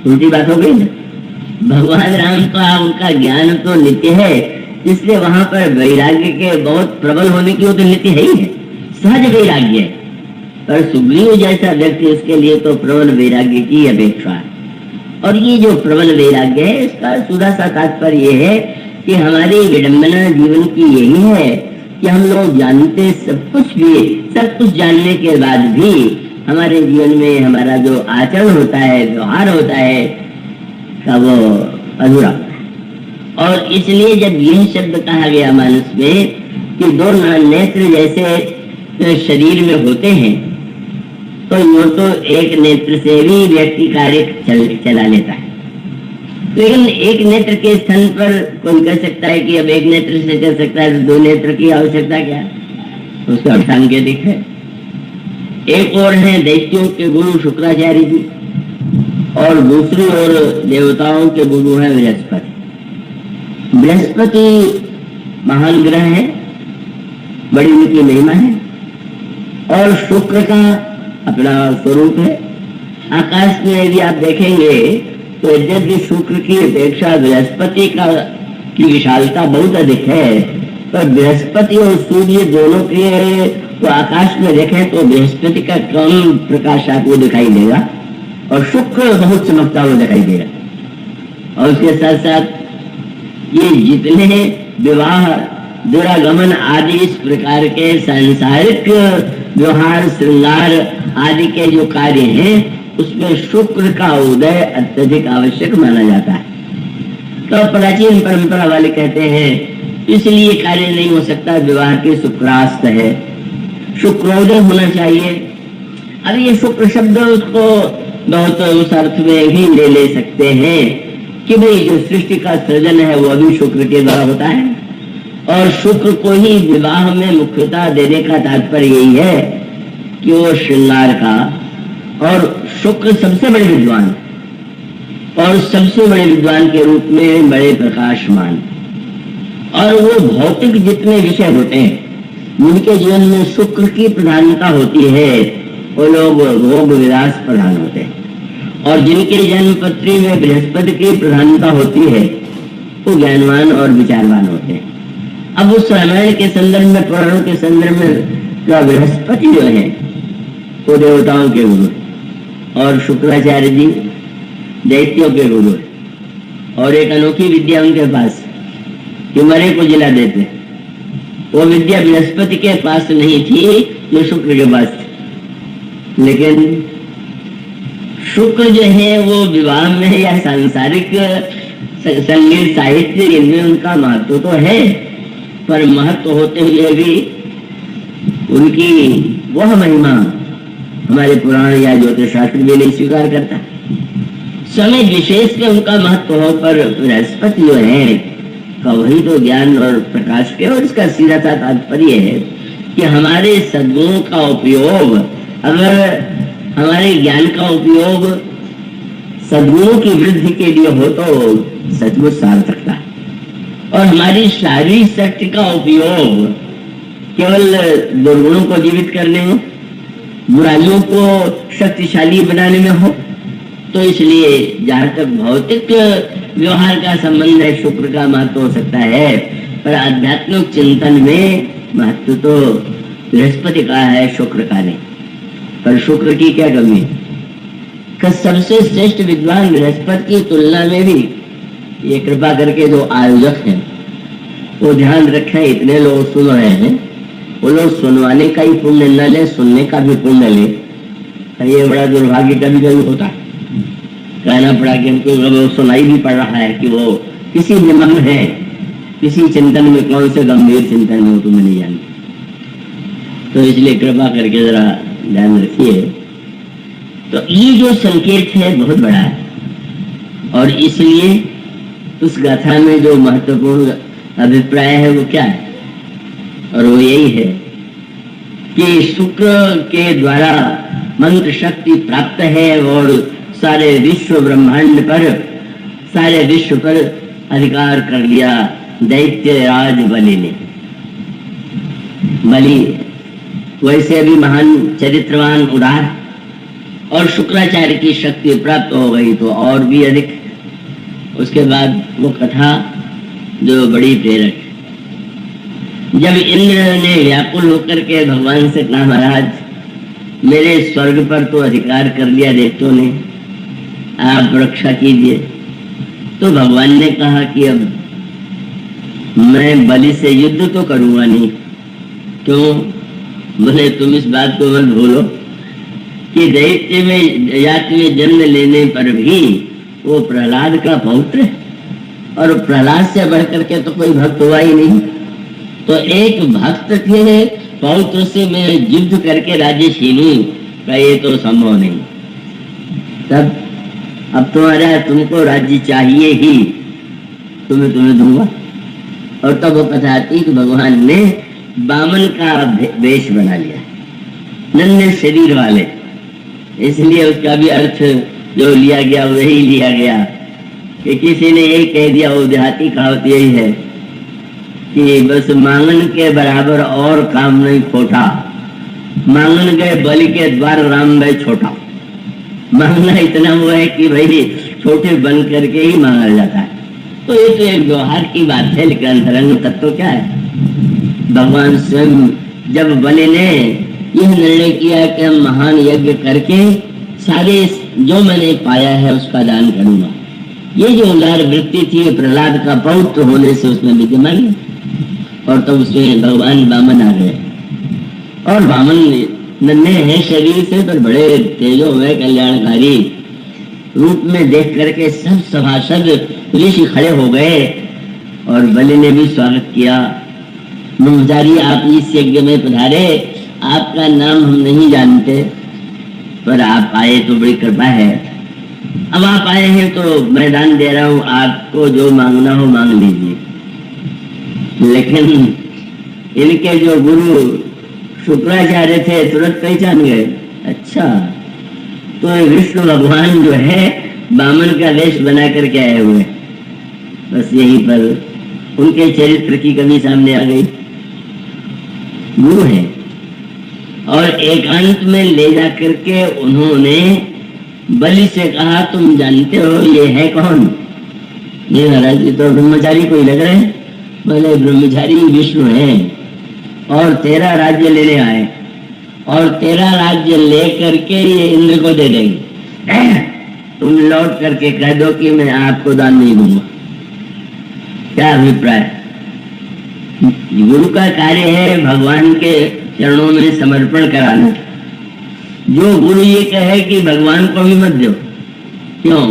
उल्टी बात हो गई ना। भगवान राम का उनका ज्ञान तो नित्य है, इसलिए वहां पर वैराग्य के बहुत प्रबल होने की वो तो नित्य है ही है, सहज वैराग्य है। पर सुग्रीव जैसा व्यक्ति उसके लिए तो प्रबल वैराग्य की अपेक्षा है। और ये जो प्रबल वैराग्य है इसका सीधा सा तात्पर्य ये है कि हमारी विडंबना जीवन की यही है कि हम लोग जानते सब कुछ जानने के बाद भी हमारे जीवन में हमारा जो आचरण होता है, व्यवहार होता है, का वो अधूरा होता है। और इसलिए जब यह शब्द कहा गया मानस में कि दो नेत्र जैसे शरीर में होते हैं तो यूं तो एक नेत्र से भी व्यक्ति कार्य चला लेता है। लेकिन एक नेत्र के स्थान पर कोई कह सकता है कि अब एक नेत्र से चल सकता है तो दो नेत्र की आवश्यकता क्या है, उसका अर्थांग दिख है। एक और है दैत्यों के गुरु शुक्राचार्य जी और दूसरी ओर देवताओं के गुरु है बृहस्पति। बृहस्पति महान ग्रह है, बड़ी उनकी महिमा है। और शुक्र का अपना स्वरूप है। आकाश में यदि आप देखेंगे तो यद्यपि शुक्र की अपेक्षा बृहस्पति की विशालता बहुत अधिक है, पर बृहस्पति और सूर्य दोनों के तो आकाश में देखें तो बृहस्पति का कम प्रकाश आपको दिखाई देगा और शुक्र बहुत चमकता हुआ दिखाई देगा। और उसके साथ साथ ये जितने विवाह, दुरागमन आदि इस प्रकार के सांसारिक व्यवहार, श्रृंगार आदि के जो कार्य हैं, उसमें शुक्र का उदय अत्यधिक आवश्यक माना जाता है। तो प्राचीन परंपरा वाले कहते हैं इसलिए कार्य नहीं हो सकता, विवाह के शुक्रास्त है, शुक्रोदय होना चाहिए। अब ये शुक्र शब्द उसको बहुत उस अर्थ में भी ले सकते हैं कि भाई जो सृष्टि का सृजन है वो भी शुक्र के द्वारा होता है, और शुक्र को ही विवाह में मुख्यता देने का तात्पर्य यही है कि वो श्रृंगार का, और शुक्र सबसे बड़े विद्वान और सबसे बड़े विद्वान के रूप में बड़े प्रकाशमान, और वो भौतिक जितने विषय होते हैं उनके जीवन में शुक्र की प्रधानता होती है, वो लोग भोग विलास प्रधान होते हैं। और जिनके जन्म पत्री में बृहस्पति की प्रधानता होती है वो ज्ञानवान और विचारवान होते हैं। अब उस रामायण के संदर्भ में, पुराणों के संदर्भ में बृहस्पति जो है वो देवताओं के गुरु है और शुक्राचार्य जी दैत्यों के गुरु है, और एक अनोखी विद्या उनके पास कि मरे को जिला देते। वो विद्या बृहस्पति के पास नहीं थी, जो शुक्र के पास थी। लेकिन शुक्र जो है वो विवाह में या सांसारिक संगीत साहित्य इनमें उनका महत्व तो है, पर महत्व होते हुए भी उनकी वह महिमा हमारे पुराण या ज्योतिष शास्त्र भी नहीं स्वीकार करता। समय विशेष में उनका महत्व हो, पर बृहस्पति जो है का वही तो ज्ञान और प्रकाश के, और इसका सीधा सा तात्पर्य है कि हमारे सद्गुणों का उपयोग, अगर हमारे ज्ञान का उपयोग सद्गुणों की वृद्धि के लिए हो तो सचमुच सार्थकता है, और हमारी शारीरिक शक्ति का उपयोग केवल दुर्गुणों को जीवित करने में, बुराइयों को शक्तिशाली बनाने में हो, तो इसलिए जहां तक भौतिक व्यवहार का संबंध है शुक्र का महत्व हो सकता है, पर आध्यात्मिक चिंतन में महत्व तो बृहस्पति का है, शुक्र का नहीं। पर शुक्र की क्या कमी है? सबसे श्रेष्ठ विद्वान बृहस्पति की तुलना में भी ये कृपा करके जो आयोजक हैं वो ध्यान रखें, इतने लोग सुन रहे हैं, वो लोग सुनवाने का ही पुण्य न ले, सुनने का भी पुण्य ले। ये बड़ा दुर्भाग्य कभी कभी होता है, कहना पड़ा कि हमको सुनाई भी पड़ रहा है कि वो किसी निमग्न है, किसी चिंतन में, कौन से गंभीर चिंतन में, तुम्हें नहीं जानते। तो इसलिए कृपा करके जरा ध्यान रखिए। तो ये जो संकेत है बहुत बड़ा है, और इसलिए उस गाथा में जो महत्वपूर्ण अभिप्राय है वो क्या है, और वो यही है कि शुक्र के द्वारा मंत्र शक्ति प्राप्त है और सारे विश्व ब्रह्मांड पर, सारे विश्व पर अधिकार कर लिया दैत्य राज बलि ने। बलि वैसे भी महान चरित्रवान उदार, और शुक्राचार्य की शक्ति प्राप्त हो गई तो और भी अधिक। उसके बाद वो कथा जो बड़ी प्रेरक, जब इंद्र ने व्याकुल होकर के भगवान से कहा, महाराज मेरे स्वर्ग पर तो अधिकार कर लिया दैत्यों ने, आप रक्षा कीजिए। तो भगवान ने कहा कि अब मैं बलि से युद्ध तो करूंगा नहीं। क्यों? बोले तुम इस बात को मत भूलो कि दैत्य में जाति में जन्म लेने पर भी वो प्रहलाद का पौत्र है, और प्रहलाद से बढ़ करके तो कोई भक्त हुआ ही नहीं। तो एक भक्त के पौत्र से मैं युद्ध करके राज्य छीनूं, का ये तो संभव नहीं। तब अब तुमको राज्य चाहिए ही, तुम्हें दूंगा। और तब वो कथा आती कि भगवान ने बामन का वेश बना लिया, नन्हे शरीर वाले, इसलिए उसका भी अर्थ जो लिया गया वही लिया गया कि किसी ने यही कह दिया, वो देहाती कहावत यही है कि बस मांगन के बराबर और काम नहीं खोटा, मांगन गए बलि के द्वार, राम गए छोटा। मांगना इतना हुआ है कि भाई छोटे बन करके ही मांगा जाता है। तो ये तो एक व्यवहार की बात है, लेकिन अंतरंग तत्व क्या है? भगवान स्वयं जब बलि ने यह निर्णय किया कि हम महान यज्ञ करके सारे जो मैंने पाया है उसका दान करूंगा, ये जो उदार वृत्ति थी प्रहलाद का पौत्र होने से उसमें विद्यमान है। और तब उसमें भगवान वामन आ गए, और वामन नन्हे हैं शरीर से पर बड़े तेजो हुए कल्याणकारी रूप में देख करके सब सभासद ऋषि खड़े हो गए और बलि ने भी स्वागत किया। ब्रह्मचारी आप इस यज्ञ में पधारे, आपका नाम हम नहीं जानते पर आप आए तो बड़ी कृपा है। अब आप आए हैं तो मैं दान दे रहा हूं, आपको जो मांगना हो मांग लीजिए। लेकिन इनके जो गुरु शुक्राचार्य थे तुरंत पहचान गए, अच्छा तो विष्णु भगवान जो है बामन का वेश बना करके आए हुए। बस यहीं पर उनके चरित्र की कमी सामने आ गई। गुरु है और एकांत में ले जा करके उन्होंने बलि से कहा, तुम जानते हो ये है कौन? ये महाराज जी तो ब्रह्मचारी कोई लग रहे हैं। बोले ब्रह्मचारी विष्णु है और तेरा राज्य लेने आए, और तेरा राज्य ले करके ये इंद्र को दे देंगे। तुम लौट करके कह दो कि मैं आपको दान नहीं दूंगा। क्या अभिप्राय? गुरु का कार्य है भगवान के चरणों में समर्पण कराना। जो गुरु ये कहे कि भगवान को भी मत दो, क्यों?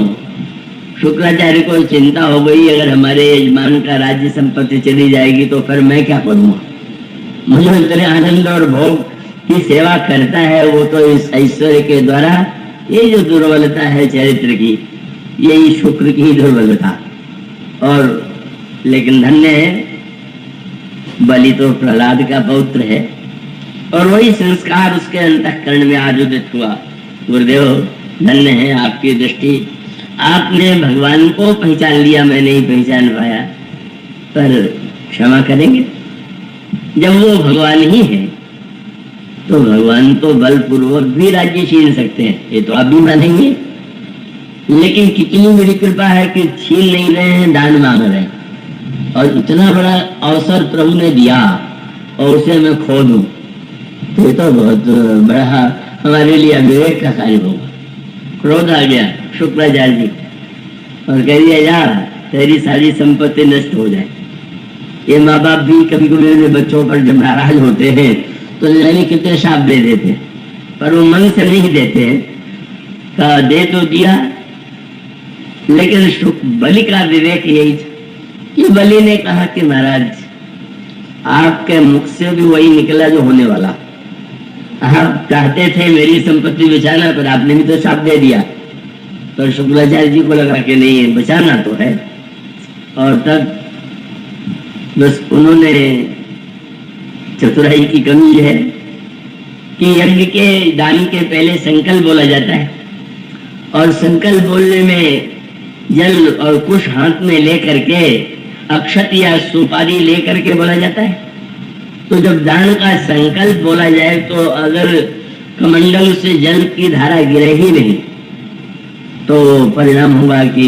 शुक्राचार्य को चिंता हो गई, अगर हमारे यजमान का राज्य संपत्ति चली जाएगी तो फिर मैं क्या करूंगा? मुझे इतने आनंद और भोग की सेवा करता है वो तो इस ऐश्वर्य के द्वारा। ये जो दुर्बलता है चरित्र की, यही शुक्र की दुर्बलता। और लेकिन धन्य है बलि तो प्रहलाद का पौत्र है और वही संस्कार उसके अंतःकरण में आज उदित हुआ। गुरुदेव धन्य है आपकी दृष्टि, आपने भगवान को पहचान लिया, मैं नहीं पहचान पाया, पर क्षमा करेंगे। जब वो भगवान ही है तो भगवान तो बलपूर्वक भी राज्य छीन सकते हैं, ये तो आप भी मानेंगे। लेकिन कितनी बड़ी कृपा है कि छीन नहीं रहे हैं, दान मांग रहे हैं। और इतना बड़ा अवसर प्रभु ने दिया और उसे मैं खो दूं, तो ये तो बहुत बड़ा हमारे लिए अविवेक का कार्य होगा। क्रोध आ गया शुक्राचार्य जी और कह दिया यार तेरी सारी संपत्ति नष्ट हो जाए। ये माँ बाप भी कभी कभी अपने बच्चों पर जब नाराज होते हैं तो यानी कितने शाप दे देते, पर वो मन से नहीं देते हैं। दे तो दिया, लेकिन बलि का विवेक यही था कि बलि ने कहा कि महाराज आपके मुख से भी वही निकला जो होने वाला। आप चाहते थे मेरी संपत्ति बचाना, पर आपने भी तो शाप दे दिया। पर शुक्राचार्य जी को लगा कि नहीं, बचाना तो है। और तब बस उन्होंने, चतुराई की कमी है कि यज्ञ के दान के पहले संकल्प बोला जाता है, और संकल्प बोलने में जल और कुश हाथ में लेकर के अक्षत या सुपारी लेकर के बोला जाता है। तो जब दान का संकल्प बोला जाए तो अगर कमंडल से जल की धारा गिरे ही नहीं तो परिणाम होगा कि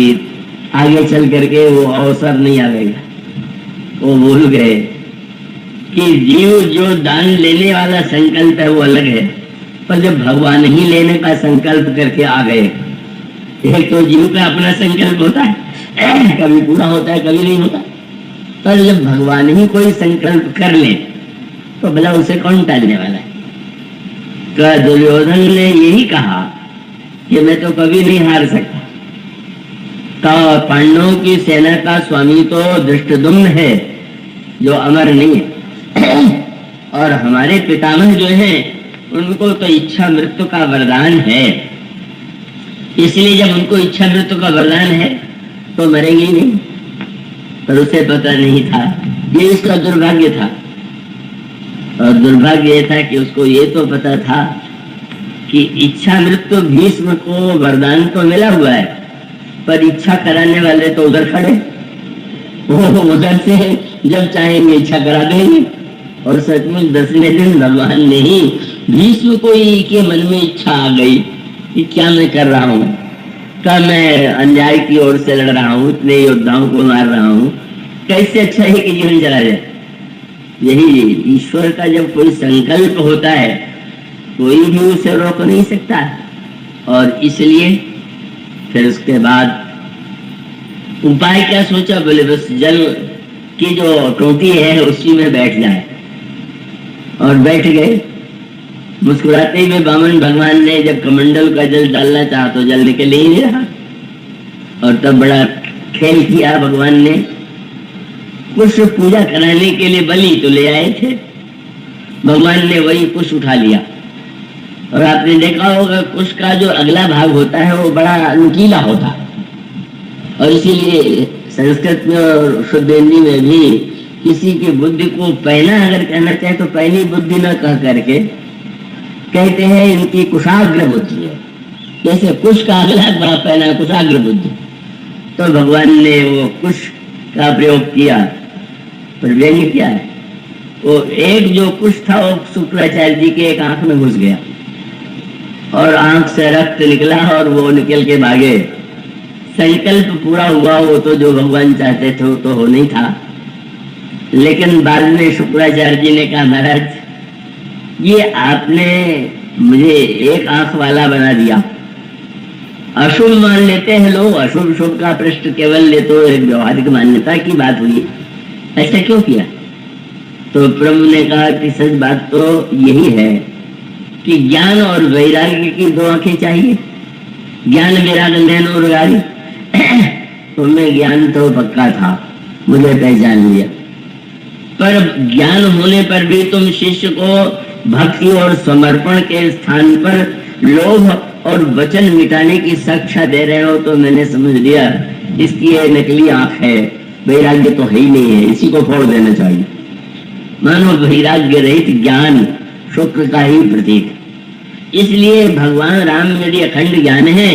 आगे चल करके वो अवसर नहीं आएगा। वो भूल गए कि जीव जो दान लेने वाला संकल्प है वो अलग है, पर जब भगवान ही लेने का संकल्प करके आ गए, एक तो जीव का अपना संकल्प होता है, कभी पूरा होता है कभी नहीं होता, पर जब भगवान ही कोई संकल्प कर ले तो भला उसे कौन टालने वाला है? तो दुर्योधन ने यही कहा कि मैं तो कभी नहीं हार सकता। तो पांडवों की सेना का स्वामी तो धृष्टद्युम्न है जो अमर नहीं है, और हमारे पितामह जो हैं उनको तो इच्छा मृत्यु का वरदान है। इसलिए जब उनको इच्छा मृत्यु का वरदान है तो मरेंगे ही नहीं, पर उसे पता नहीं था। ये इसका दुर्भाग्य था, और दुर्भाग्य ये था कि उसको ये तो पता था कि इच्छा मृत्यु भीष्म को वरदान तो मिला हुआ है, पर इच्छा कराने वाले तो उधर खड़े, वो उधर से जब चाहेंगे इच्छा करा देंगे। और सचमुच 10वें दिन भगवान ने ही भीष्म कोई के मन में इच्छा आ गई कि क्या मैं कर रहा हूँ, क्या मैं अन्याय की ओर से लड़ रहा हूँ, इतने योद्धाओं को मार रहा हूँ, कैसे अच्छा है कि जीवन चला जाए। यही ईश्वर का जब कोई संकल्प होता है कोई भी उसे रोक नहीं सकता। और इसलिए फिर उसके बाद उपाय क्या सोचा, बोले बस जल की जो टोटी है उसी में बैठ जाए। और बैठ गए। मुस्कुराते हुए वामन भगवान ने जब कमंडल का जल डालना चाहा तो जल निकल ही नहीं रहा। और तब बड़ा खेल किया भगवान ने। कुछ पूजा कराने के लिए बलि तो ले आए थे, भगवान ने वही कुश उठा लिया। और आपने देखा होगा कुश का जो अगला भाग होता है वो बड़ा नुकीला होता है। और इसीलिए संस्कृत में और शुद्ध हिंदी में भी किसी की बुद्धि को पैना अगर कहना चाहे तो पैनी बुद्धि न कह करके कहते हैं इनकी कुशाग्र बुद्धि है। जैसे कुश का अगला बड़ा पैना कुशाग्र बुद्धि, तो भगवान ने वो कुश का प्रयोग किया। पर व्यंग्य क्या है, वो एक जो कुश था वो शुक्राचार्य जी के एक आंख में घुस गया और आंख से रक्त निकला और वो निकल के भागे। संकल्प पूरा हुआ, वो तो जो भगवान चाहते थे वो तो हो नहीं था। लेकिन बाद में शुक्राचार्य जी ने कहा महाराज ये आपने मुझे एक आंख वाला बना दिया। अशुभ मान लेते हैं लोग, अशुभ शुभ का प्रश्न केवल ले तो एक व्यवहारिक मान्यता की बात हुई, ऐसा क्यों किया? तो प्रभु ने कहा कि सच बात तो यही है कि ज्ञान और वैराग्य की दो आंखें चाहिए। ज्ञान वैराग्य नैन और गाड़ी। तुम्हें ज्ञान तो पक्का था, मुझे पहचान लिया, पर ज्ञान होने पर भी तुम शिष्य को भक्ति और समर्पण के स्थान पर लोभ और वचन मिटाने की शिक्षा दे रहे हो। तो मैंने समझ लिया इसकी ये नकली आंख है, वैराग्य तो है ही नहीं है, इसी को फोड़ देना चाहिए। मानो वैराग्य रहित ज्ञान शुक्र का ही प्रतीक। इसलिए भगवान राम में यदि अखंड ज्ञान है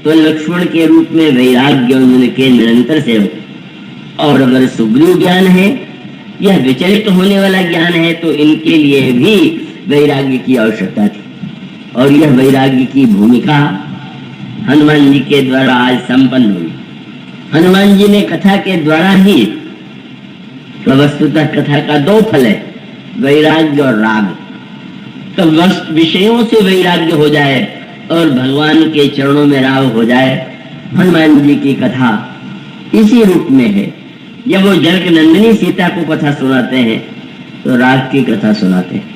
तो लक्ष्मण के रूप में वैराग्य उनके निरंतर सेवक। और अगर सुग्रीव ज्ञान है, यह विचलित होने वाला ज्ञान है, तो इनके लिए भी वैराग्य की आवश्यकता थी। और यह वैराग्य की भूमिका हनुमान जी के द्वारा आज संपन्न हुई। हनुमान जी ने कथा के द्वारा ही, तो वस्तुतः कथा का दो फल है, वैराग्य और राग। तो विषयों से वैराग्य हो जाए और भगवान के चरणों में राग हो जाए। हनुमान जी की कथा इसी रूप में है। जब वो जनक नंदिनी सीता को कथा सुनाते हैं तो राग की कथा सुनाते हैं।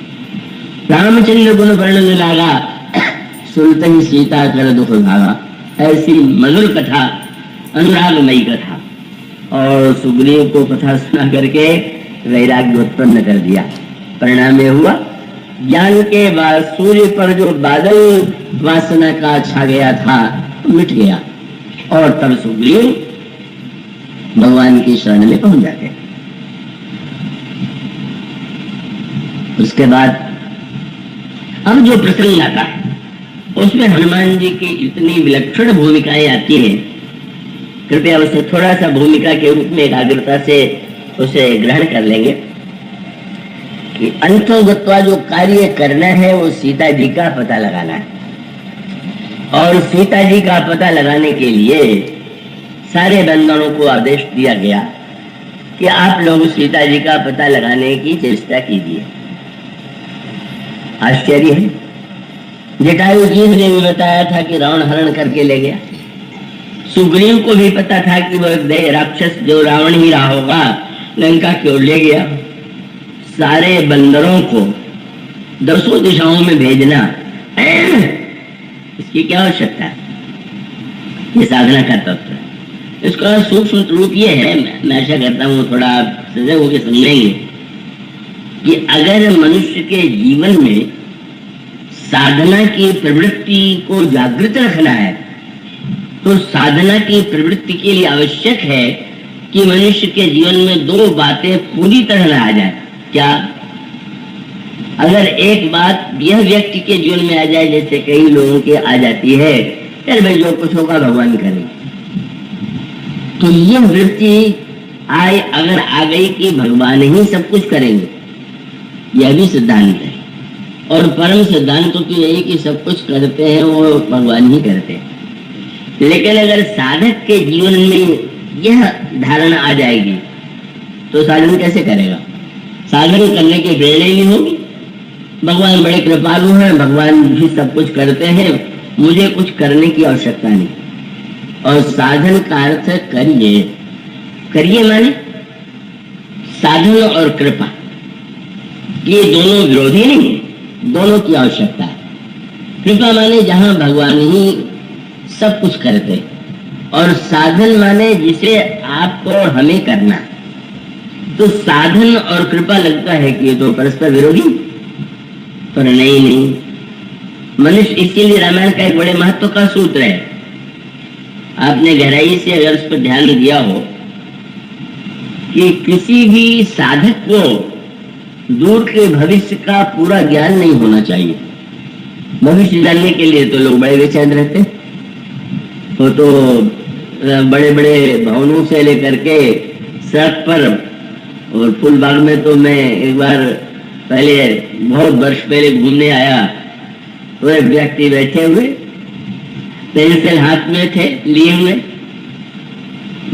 रामचंद्र गुण वर्णन लागा, सुनते ही सीता कर दुख भागा। ऐसी मधुर कथा, अनुरागमयी कथा। और सुग्रीव को कथा सुना करके वैराग्य उत्पन्न कर दिया। परिणाम यह हुआ ज्ञान के बाद सूर्य पर जो बादल वासना का छा गया था मिट गया और तब सुग्रीव भगवान की शरण में पहुंच जाते। उसके बाद अब जो प्रसंग आता है उसमें हनुमान जी की इतनी विलक्षण भूमिकाएं आती हैं। कृपया उसे थोड़ा सा भूमिका के रूप में एकाग्रता से उसे ग्रहण कर लेंगे कि अंतोगत्वा जो कार्य करना है वो सीता जी का पता लगाना है। और सीता जी का पता लगाने के लिए सारे बंदरों को आदेश दिया गया कि आप लोग सीता जी का पता लगाने की चेष्टा कीजिए। आश्चर्य है, जटायु जी ने भी बताया था कि रावण हरण करके ले गया। सुग्रीव को भी पता था कि वह राक्षस जो रावण ही रहा होगा लंका क्यों ले गया। सारे बंदरों को 10 दिशाओं में भेजना इसकी क्या आवश्यकता है? ये साधना का तत्व है। इसका सूक्ष्म रूप ये है, मैं आशा करता हूँ थोड़ा सजग होकर समझेंगे कि अगर मनुष्य के जीवन में साधना की प्रवृत्ति को जागृत रखना है तो साधना की प्रवृत्ति के लिए आवश्यक है कि मनुष्य के जीवन में 2 बातें पूरी तरह आ जाए। क्या? अगर एक बात यह व्यक्ति के जीवन में आ जाए, जैसे कई लोगों के आ जाती है, यार भाई जो कुछ होगा भगवान करे, तो यह वृत्ति अगर आ गई कि भगवान ही सब कुछ करेंगे, यह भी सिद्धांत है। और परम सिद्धांत तो यही कि सब कुछ करते हैं वो भगवान ही करते हैं। लेकिन अगर साधक के जीवन में यह धारणा आ जाएगी तो साधन कैसे करेगा? साधन करने की प्रेरणा ही नहीं होगी। भगवान बड़े कृपालु हैं, भगवान भी सब कुछ करते हैं, मुझे कुछ करने की आवश्यकता नहीं। और साधन का अर्थ करिए। करिए माने साधन और कृपा, ये दोनों विरोधी नहीं, दोनों की आवश्यकता है। कृपा माने जहां भगवान ही सब कुछ करते, और साधन माने जिसे आपको और हमें करना। तो साधन और कृपा लगता है कि ये तो परस्पर विरोधी, पर नहीं। मनुष्य, इसीलिए रामायण का एक बड़े महत्व का सूत्र है। आपने गहराई से अगर उस पर ध्यान दिया हो कि किसी भी साधक को दूर के भविष्य का पूरा ज्ञान नहीं होना चाहिए। भविष्य जानने के लिए तो लोग बड़े बेचैन रहते, वो तो बड़े बड़े भवनों से लेकर के सड़क पर, और फूलबाग में तो मैं एक बार पहले, बहुत वर्ष पहले घूमने आया, तो एक व्यक्ति बैठे हुए, पेंसिल हाथ में थे लिए हुए।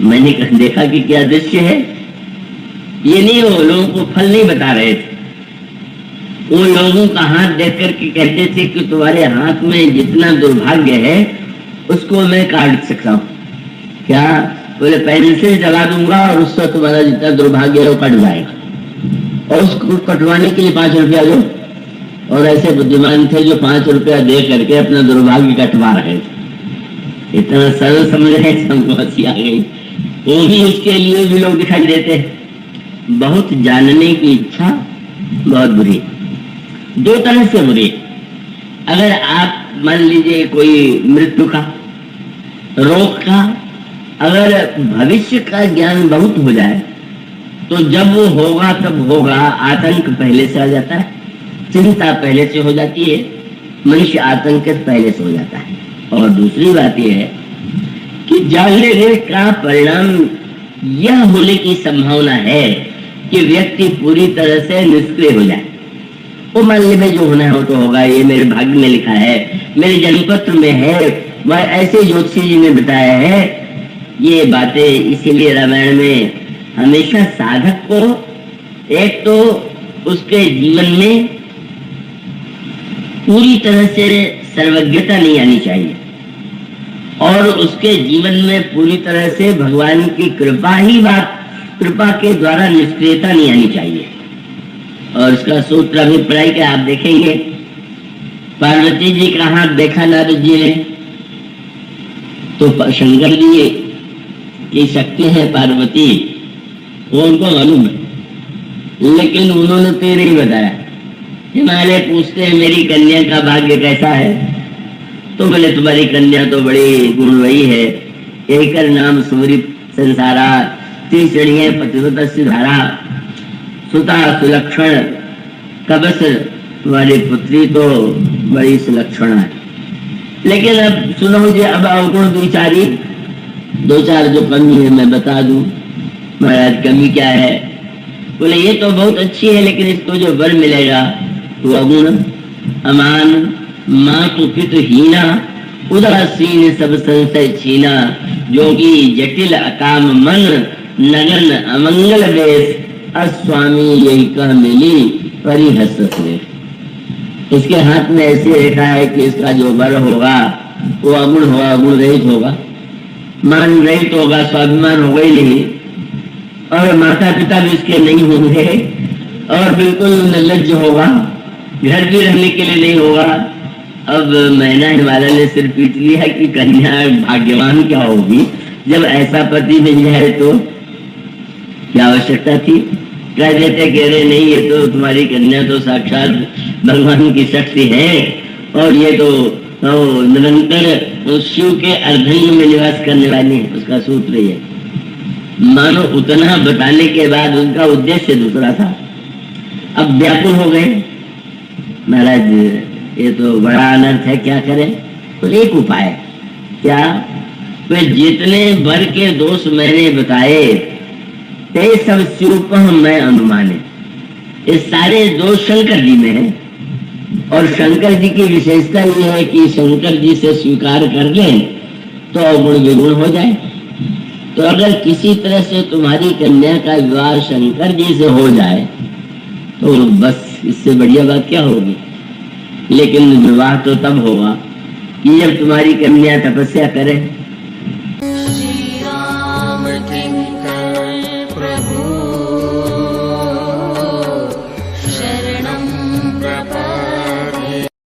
मैंने देखा कि क्या दृश्य है। ये नहीं, वो लोगों को फल नहीं बता रहे थे, वो लोगों का हाथ देख करके कहते थे कि तुम्हारे हाथ में जितना दुर्भाग्य है उसको मैं काट सकता हूँ। क्या? बोले पेंसिल चला दूंगा और उससे तुम्हारा जितना दुर्भाग्य है वो कट जाएगा, और उसको कटवाने के लिए 5 रुपया दो। और ऐसे बुद्धिमान थे जो 5 रुपया दे करके अपना दुर्भाग्य कटवा रहे थे। इतना सरल समझ रहे थे, हमको हंसी आ गई। वो भी उसके लिए भी लोग दिखाई देते हैं। बहुत जानने की इच्छा बहुत बुरी, 2 तरह से बुरी। अगर आप मान लीजिए कोई मृत्यु का, रोग का, अगर भविष्य का ज्ञान बहुत हो जाए तो जब वो होगा तब होगा, आतंक पहले से आ जाता है, चिंता पहले से हो जाती है, मनुष्य आतंकित पहले से हो जाता है। और दूसरी बात यह है कि जानने का परिणाम यह होने की संभावना है कि व्यक्ति पूरी तरह से निष्क्रिय हो जाए। वो मान लीजिए जो होना है वो तो होगा, ये मेरे भाग्य में लिखा है, मेरे जन्मपत्र में है, वह ऐसे ज्योतिषी जी ने बताया है। ये बातें इसीलिए रामायण में हमेशा साधक को एक तो उसके जीवन में पूरी तरह से सर्वज्ञता नहीं आनी चाहिए, और उसके जीवन में पूरी तरह से भगवान की कृपा के द्वारा निष्क्रियता नहीं आनी चाहिए। और इसका सूत्र अभिप्राय क्या आप देखेंगे। पार्वती जी का हाथ देखा नारद जी ने तो शंकर जी की शक्ति है पार्वती, वो उनको मालूम है, लेकिन उन्होंने तो ये नहीं बताया। हिमालय पूछते हैं मेरी कन्या का भाग्य कैसा है, तो बोले तुम्हारी कन्या तो बड़ी गुणवई है, एक नाम सूर्य संसारा, तीसरी पतिव्रता सिधारा, सुता सुलक्षण कबस, तुम्हारी पुत्री तो बड़ी सुलक्षण है। लेकिन अब सुनो जी, अब अवगुण विचारी 2-4 जो कमी है मैं बता दूं। महाराज कमी क्या है? बोले ये तो बहुत अच्छी है, लेकिन इसको जो वर मिलेगा वो अगुण, अमान, मातु पितु हीना, उदासीन सब संशय छीना, जोगी जटिल अकाम मन, नगन अमंगल वेश, अस्वामी यही कह मिली परिहस से। इसके हाथ में ऐसे लिखा है कि इसका जो वर होगा वो अगुण होगा, अगुण रहित होगा, मान रहित होगा, स्वाभिमान होगा ही नहीं, और माता पिता भी इसके नहीं होंगे, और बिल्कुल निर्लज्ज होगा, घर भी रहने के लिए नहीं होगा। अब मैना हिमालय ने सिर पीट लिया कि कन्या भाग्यवान क्या होगी, जब ऐसा पति मिल जाए तो क्या आवश्यकता थी। कह देते कह रहे नहीं, ये तो तुम्हारी कन्या तो साक्षात भगवान की शक्ति है, और ये तो निरंतर शिव के अर्धलिंग में निवास करने वाली है। उसका सूत्र ये, मानो उतना बताने के बाद उनका उद्देश्य दूसरा था। अब व्याकुल हो गए, महाराज ये तो बड़ा अनर्थ है, क्या करें? तो एक उपाय क्या, वे जितने वर के दोष मैंने बताए ते सब शिवपह मैं अनुमाने, ये सारे दोष शंकर जी में है। और शंकर जी की विशेषता ये है कि शंकर जी से स्वीकार कर लें तो अवगुण विगुण हो जाए। तो अगर किसी तरह से तुम्हारी कन्या का विवाह शंकर जी से हो जाए तो बस इससे बढ़िया बात क्या होगी। लेकिन विवाह तो तब होगा कि जब तुम्हारी कन्या तपस्या करे,